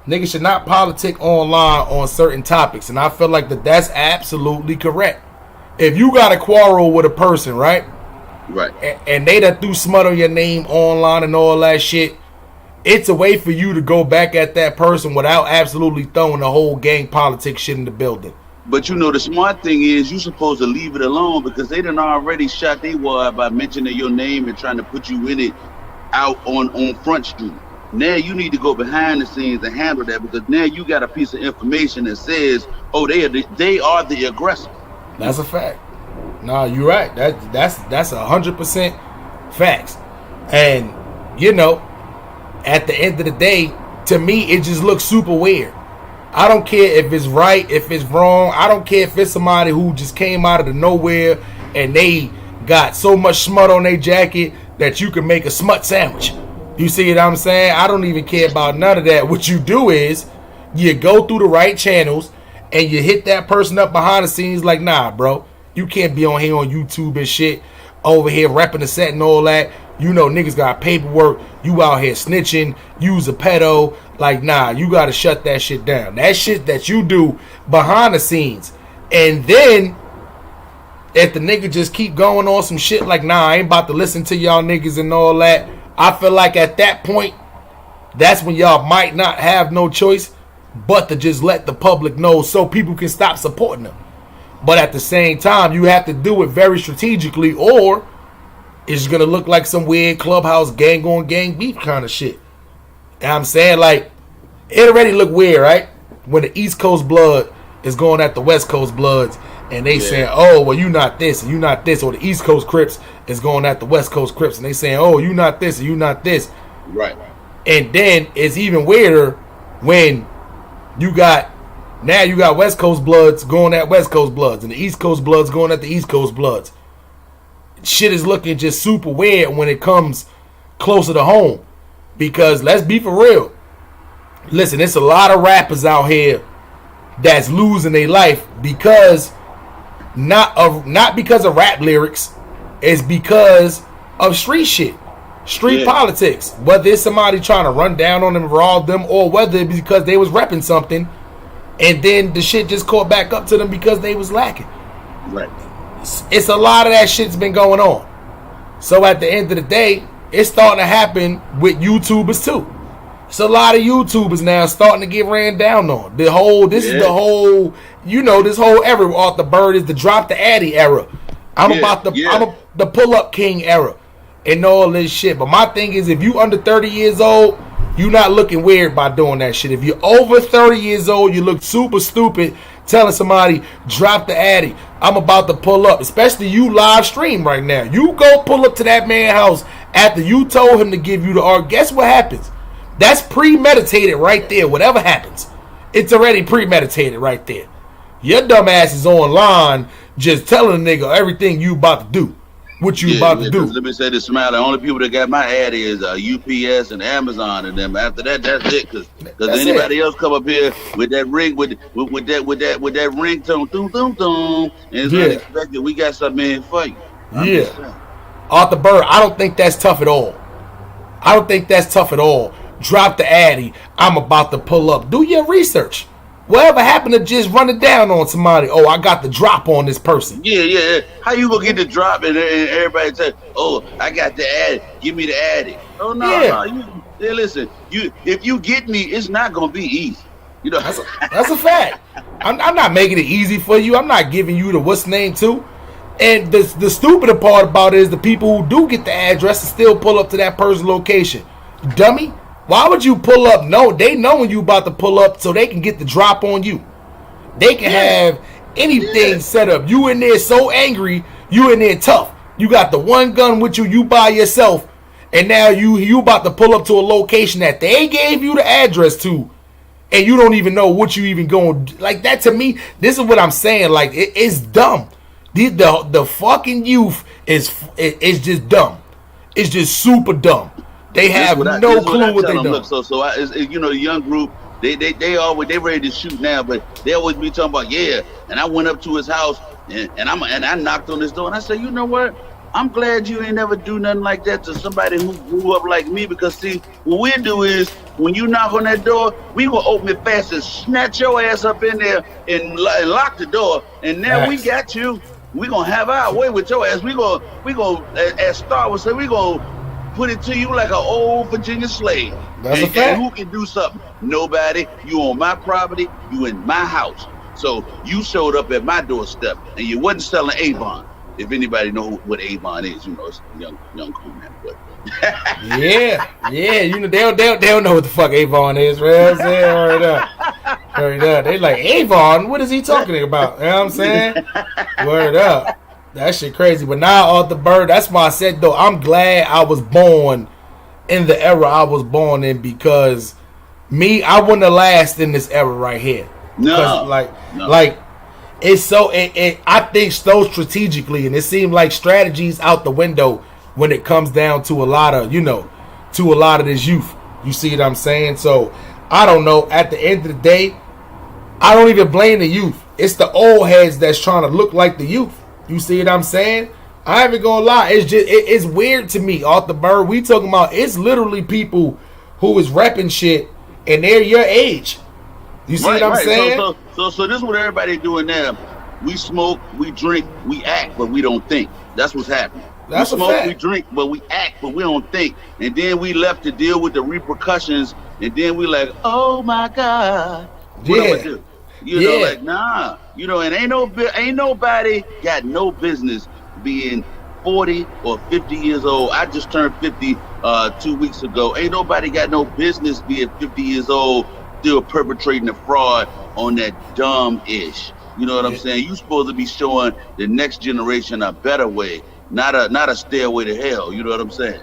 niggas should not politic online on certain topics, and I feel like that's absolutely correct. If you got a quarrel with a person, right? Right. And they done threw smut on your name online and all that shit, it's a way for you to go back at that person without absolutely throwing the whole gang politics shit in the building. But the smart thing is you supposed to leave it alone, because they done already shot their wad by mentioning your name and trying to put you in it out on Front Street. Now you need to go behind the scenes and handle that, because now you got a piece of information that says, oh, they are the aggressor. That's a fact. No, you're right. That's 100% facts. And at the end of the day, to me, it just looks super weird. I don't care if it's right, if it's wrong. I don't care if it's somebody who just came out of the nowhere and they got so much smut on their jacket that you can make a smut sandwich. You see what I'm saying? I don't even care about none of that. What you do is you go through the right channels and you hit that person up behind the scenes like, nah, bro, you can't be on here on YouTube and shit, over here repping the set and all that. Niggas got paperwork. You out here snitching. You's a pedo. Like, nah, you got to shut that shit down. That shit that you do behind the scenes. And then, if the nigga just keep going on some shit like, nah, I ain't about to listen to y'all niggas and all that, I feel like at that point, that's when y'all might not have no choice but to just let the public know so people can stop supporting them. But at the same time, you have to do it very strategically, or it's going to look like some weird Clubhouse gang on gang beef kind of shit. And I'm saying, like, it already look weird, right? When the East Coast blood is going at the West Coast bloods, and they saying, oh, well, you not this and you not this, or the East Coast Crips is going at the West Coast Crips, and they saying, oh, you not this and you not this. Right. And then it's even weirder when you got West Coast bloods going at West Coast bloods and the East Coast bloods going at the East Coast bloods. Shit is looking just super weird when it comes closer to home. Because let's be for real. Listen, it's a lot of rappers out here that's losing their life because not because of rap lyrics, it's because of street shit. Street politics. Whether it's somebody trying to run down on them, rob them, or whether it's because they was repping something and then the shit just caught back up to them because they was lacking. Right. It's a lot of that shit's been going on. So at the end of the day, it's starting to happen with YouTubers too. It's a lot of YouTubers now starting to get ran down on. This is the whole, this whole era. Arthur Bird is the drop the Addy era. I'm the pull up king era. and all this shit. But my thing is, if you under 30 years old, you not looking weird by doing that shit. If you're over 30 years old, you look super stupid telling somebody, drop the Addy. I'm about to pull up. Especially you live stream right now. You go pull up to that man's house after you told him to give you the art. Guess what happens? That's premeditated right there. Whatever happens, it's already premeditated right there. Your dumb ass is online just telling a nigga everything you about to do. What you about to do. Let me say this, Smile. The only people that got my ad is UPS and Amazon, and them. After that, that's it. Because anybody else come up here with that ring, with that ringtone, doom, and it's unexpected. We got something in for you. Arthur Bird, I don't think that's tough at all. Drop the Addy. I'm about to pull up. Do your research. Whatever happened to just running down on somebody? Oh, I got the drop on this person. Yeah. How you gonna get the drop and everybody say, "Oh, I got the Addy. Give me the Addy." Oh no. Listen, if you get me, it's not gonna be easy. You know, that's a fact. I'm not making it easy for you. I'm not giving you the what's name too. And the stupider part about it is the people who do get the address and still pull up to that person's location. Dummy. Why would you pull up? No, they know when you about to pull up so they can get the drop on you. They can have anything set up. You in there so angry, you in there tough. You got the one gun with you, you by yourself, and now you about to pull up to a location that they gave you the address to, and you don't even know what you even going like that. To me, this is what I'm saying. Like it's dumb. The fucking youth is just dumb. It's just super dumb. They have no clue what they do. Look, so the young group, they always ready to shoot now, but they always be talking about and I went up to his house and I knocked on his door and I said, you know what? I'm glad you ain't never do nothing like that to somebody who grew up like me, because see, what we do is when you knock on that door, we gonna open it fast and snatch your ass up in there and lock the door, and now we got you. We gonna have our way with your ass. We gonna as Star would say, we gonna put it to you like an old Virginia slave. That's a fact. And who can do something? Nobody. You on my property. You in my house. So you showed up at my doorstep, and you wasn't selling Avon. If anybody know what Avon is, you know it's a young cool man. But yeah. You know they don't know what the fuck Avon is, right? Word up. They like, Avon. What is he talking about? You know what I'm saying? Word up. That shit crazy. But now, Arthur Bird, that's why I said, though, I'm glad I was born in the era I was born in, because I wouldn't have lasted in this era right here. No. Like it's so, I think so strategically, and it seemed like strategy's out the window when it comes down to a lot of this youth. You see what I'm saying? So, I don't know. At the end of the day, I don't even blame the youth. It's the old heads that's trying to look like the youth. You see what I'm saying? I ain't even gonna lie. It's just it's weird to me, Arthur Bird. We talking about it's literally people who is repping shit and they're your age. You see what I'm saying? So this is what everybody doing now. We smoke, we drink, we act, but we don't think. That's what's happening. That's we smoke, a fact. We drink, but we act, but we don't think. And then we left to deal with the repercussions, and then we like, oh my God, what do I do? You know, like, nah. You know, and ain't nobody got no business being 40 or 50 years old. I just turned 50 2 weeks ago. Ain't nobody got no business being 50 years old still perpetrating a fraud on that dumb-ish. You know what I'm saying? You supposed to be showing the next generation a better way, not a stairway to hell. You know what I'm saying?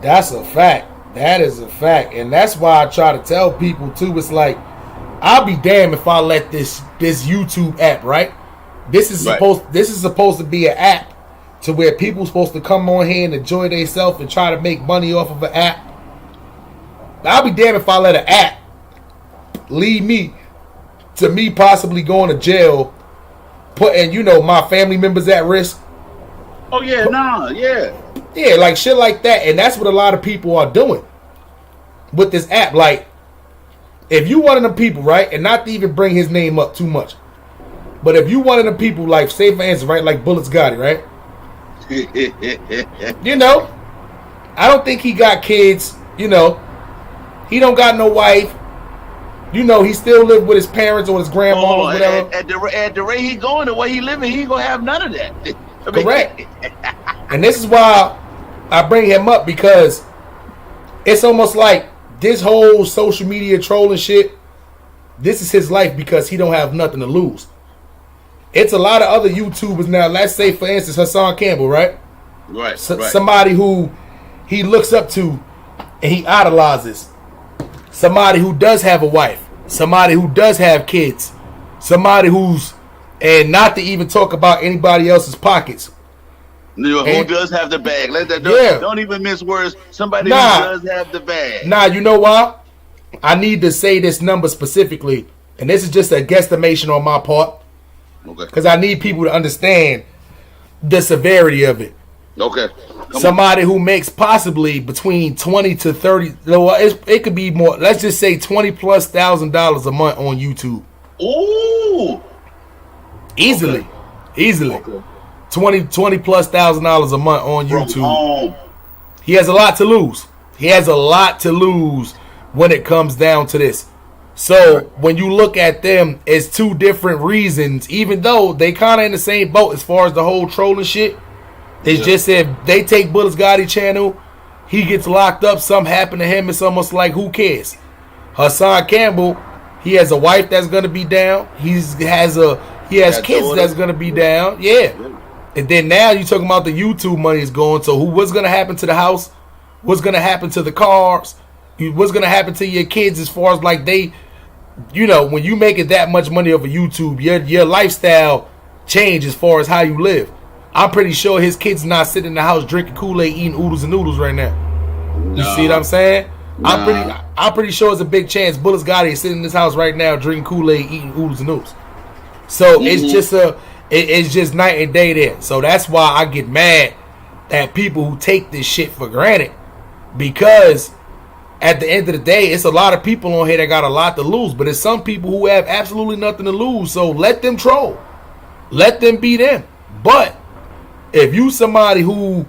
That's a fact. That is a fact. And that's why I try to tell people too, it's like, I'll be damned if I let this YouTube app, right? This is supposed to be an app to where people supposed to come on here and enjoy themselves and try to make money off of an app. I'll be damned if I let an app lead me to me possibly going to jail, putting my family members at risk. Oh yeah, yeah, like shit like that. And that's what a lot of people are doing with this app. Like, if you one of them people, right, and not to even bring his name up too much, but if you one of them people, like, say for instance, right, like Bullets Gotti, right? I don't think he got kids, he don't got no wife, he still live with his parents or his grandma or whatever. At the rate he going, the way he living, he ain't gonna have none of that. Correct. And this is why I bring him up because it's almost like this whole social media trolling shit, this is his life because he don't have nothing to lose. It's a lot of other YouTubers now. Let's say, for instance, Hassan Campbell, right? Right. Somebody who he looks up to and he idolizes. Somebody who does have a wife. Somebody who does have kids. Somebody who's, and not to even talk about anybody else's pockets. Who does have the bag? Don't even mince words. Somebody who does have the bag. You know why? I need to say this number specifically, and this is just a guesstimation on my part. Okay. Because I need people to understand the severity of it. Okay. Somebody who makes possibly between 20 to 30, it could be more. Let's just say $20,000+ a month on YouTube. Ooh. Easily. Okay. $20,000+ a month on YouTube. Home. He has a lot to lose. When it comes down to this. So when you look at them, it's two different reasons, even though they kind of in the same boat as far as the whole trolling shit. It's just if they take Bullets Gotti channel, he gets locked up, something happened to him, it's almost like, who cares? Hassan Campbell, he has a wife that's gonna be down. He has kids that's gonna be down. Yeah. And then now you talking about the YouTube money is going. So what's gonna happen to the house? What's gonna happen to the cars? What's gonna happen to your kids as far as like they, when you make it that much money over YouTube, your lifestyle change as far as how you live. I'm pretty sure his kids not sitting in the house drinking Kool-Aid, eating oodles and noodles right now. You see what I'm saying? I'm pretty sure it's a big chance Bullets Gotti is sitting in this house right now drinking Kool-Aid, eating oodles and noodles. So it's just night and day there. So that's why I get mad at people who take this shit for granted, because at the end of the day, it's a lot of people on here that got a lot to lose, but it's some people who have absolutely nothing to lose. So let them troll, let them be them. But if you somebody who,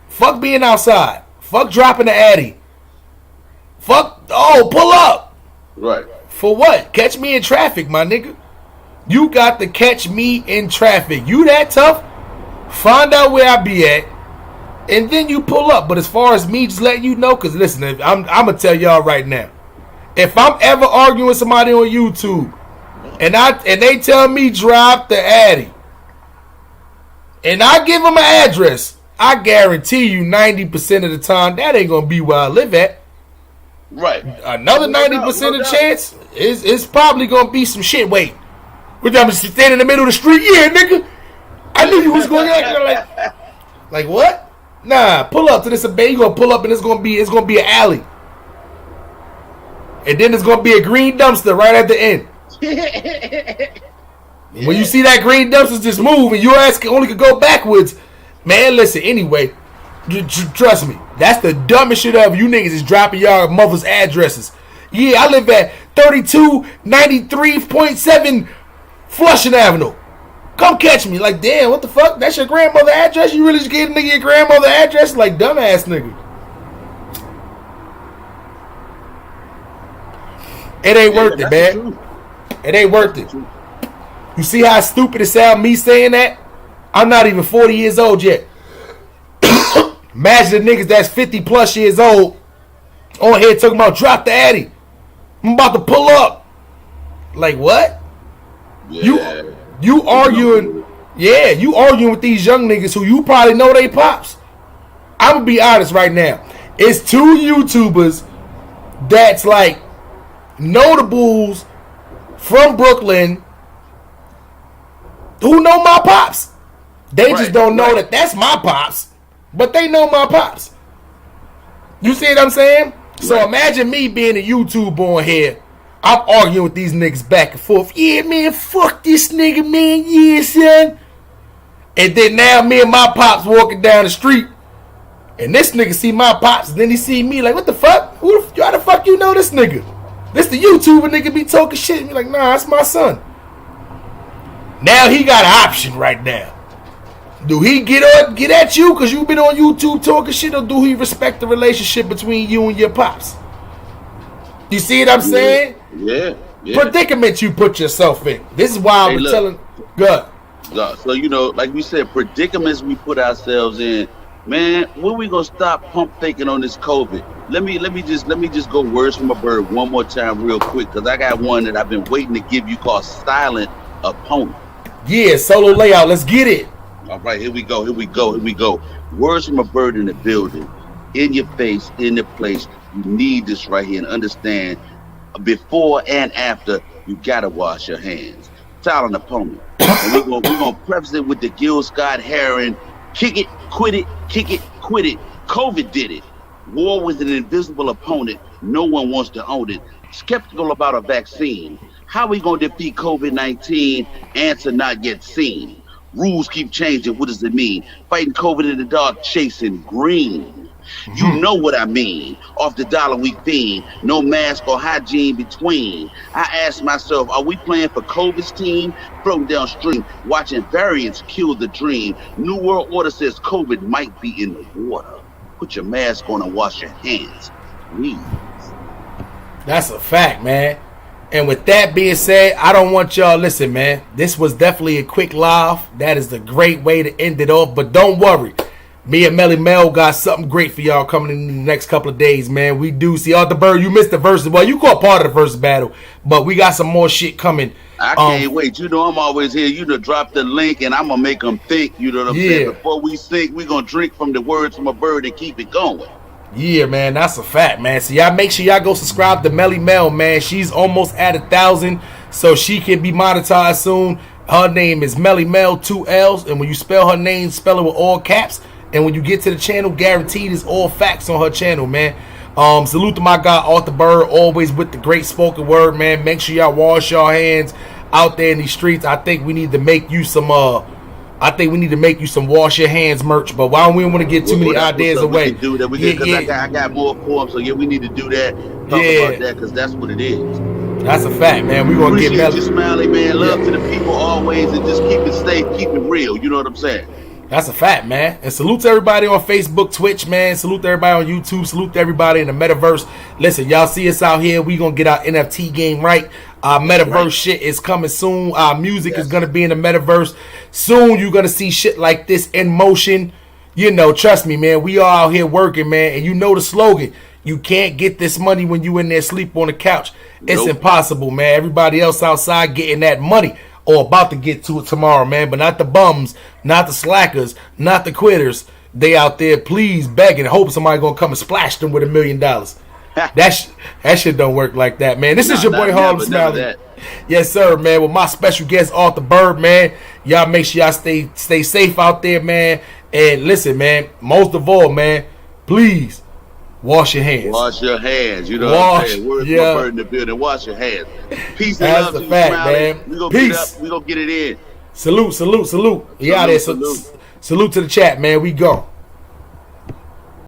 fuck being outside, fuck dropping the Addy, pull up. Right. For what? Catch me in traffic, my nigga. You got to catch me in traffic. You that tough? Find out where I be at, and then you pull up. But as far as me just letting you know, because listen, I'm going to tell y'all right now, if I'm ever arguing with somebody on YouTube, and they tell me drop the Addy, and I give them an address, I guarantee you 90% of the time that ain't gonna be where I live at. Right. Another 90% of chance is probably gonna be some shit. Wait, we're gonna stand in the middle of the street? Yeah, nigga, I knew you was going on. Like what? Nah, pull up to this bay. You gonna pull up and it's gonna be an alley, and then it's gonna be a green dumpster right at the end. When you see that green dumpster just move and your ass only could go backwards, man, listen, anyway, trust me, that's the dumbest shit ever. You niggas is dropping y'all mother's addresses. Yeah, I live at 3293.7 Flushing Avenue. Come catch me. Like, damn, what the fuck? That's your grandmother address? You really just gave a nigga your grandmother address? Like, dumbass nigga. It ain't worth it, man. It ain't worth it. You see how stupid it sounds me saying that? I'm not even 40 years old yet. Imagine the niggas that's 50 plus years old on here talking about drop the Addy. I'm about to pull up. Like what? Yeah. You arguing? Yeah, you arguing with these young niggas who you probably know they pops. I'm gonna be honest right now. It's two YouTubers that's like notables from Brooklyn who know my pops. They just don't know that that's my pops, but they know my pops. You see what I'm saying? So imagine me being a YouTuber on here. I'm arguing with these niggas back and forth. Yeah, man, fuck this nigga, man. Yeah, son. And then now me and my pops walking down the street, and this nigga see my pops, and then he see me like, what the fuck? How the fuck you know this nigga? This the YouTuber nigga be talking shit. And be like, nah, that's my son. Now he got an option right now. Do he get at you because you been on YouTube talking shit, or do he respect the relationship between you and your pops? You see what I'm saying? Yeah. Predicament you put yourself in. This is why I'm telling. Good. So like we said, predicaments we put ourselves in Man, when we gonna stop pump thinking on this COVID? Let me just go words from a bird one more time real quick, because I got one that I've been waiting to give you called silent opponent. Yeah, solo layout. Let's get it. All right, here we go. Words from a bird in the building, in your face, in the place. You need this right here and understand. Before and after, you gotta wash your hands. Silent opponent. And we're gonna preface it with the Gil Scott Heron. Kick it, quit it, kick it, quit it. COVID did it. War with an invisible opponent. No one wants to own it. Skeptical about a vaccine. How we gonna defeat COVID-19? Answer not yet seen. Rules keep changing. What does it mean? Fighting COVID in the dark, chasing green. You know what I mean. Off the dollar we fiend. No mask or hygiene between. I ask myself, are we playing for COVID's team? Floating downstream, watching variants kill the dream. New World Order says COVID might be in the water. Put your mask on and wash your hands, please. That's a fact, man. And with that being said, I don't want y'all, listen, man. This was definitely a quick live. That is the great way to end it off. But don't worry. Me and Melly Mel got something great for y'all coming in the next couple of days, man. We do see Arthur Bird. You missed the verses. Well, you caught part of the versus battle, but we got some more shit coming. I can't wait. You know I'm always here. You know, drop the link and I'm gonna make them think. You know what I'm saying? Before we sink, we gonna drink from the words from a bird and keep it going. Yeah, man, that's a fact, man. So y'all make sure y'all go subscribe to Melly Mel, man. She's almost at 1,000, so she can be monetized soon. Her name is Melly Mel, 2 L's, and when you spell her name, spell it with all caps. And when you get to the channel, guaranteed is all facts on her channel, man. Salute to my guy Arthur Bird, always with the great spoken word, man. Make sure y'all wash your hands out there in these streets. I think we need to make you some wash your hands merch. But why don't we want to get too many ideas away? We can do that. Because I got more for them. So yeah, we need to do that. Talk about that because that's what it is. That's a fact, man. We gonna get Melly. Appreciate you, Smiley, man. Love to the people always, and just keep it safe, keep it real. You know what I'm saying? That's a fact, man. And salute to everybody on Facebook, Twitch, man. Salute to everybody on YouTube. Salute to everybody in the metaverse. Listen, y'all see us out here. We gonna get our NFT game right. Our metaverse shit is coming soon. Our music is gonna be in the metaverse soon. You're gonna see shit like this in motion. You know, trust me, man. We are out here working, man. And you know the slogan. You can't get this money when you in there sleep on the couch. It's impossible, man. Everybody else outside getting that money. Or about to get to it tomorrow, man. But not the bums, not the slackers, not the quitters. They out there, please, begging, hope somebody gonna come and splash them with $1 million. That shit don't work like that, man. This is your boy Harlem Smiley. Yes, sir, man. With my special guest, Arthur Bird, man. Y'all make sure y'all stay safe out there, man. And listen, man. Most of all, man, please wash your hands. Wash your hands. You know what I'm saying? Words from a bird in the building. Wash your hands. Peace and love to you, Smiley. We gonna get up. We gonna get it in. Salute. We out there. Salute to the chat, man. We go.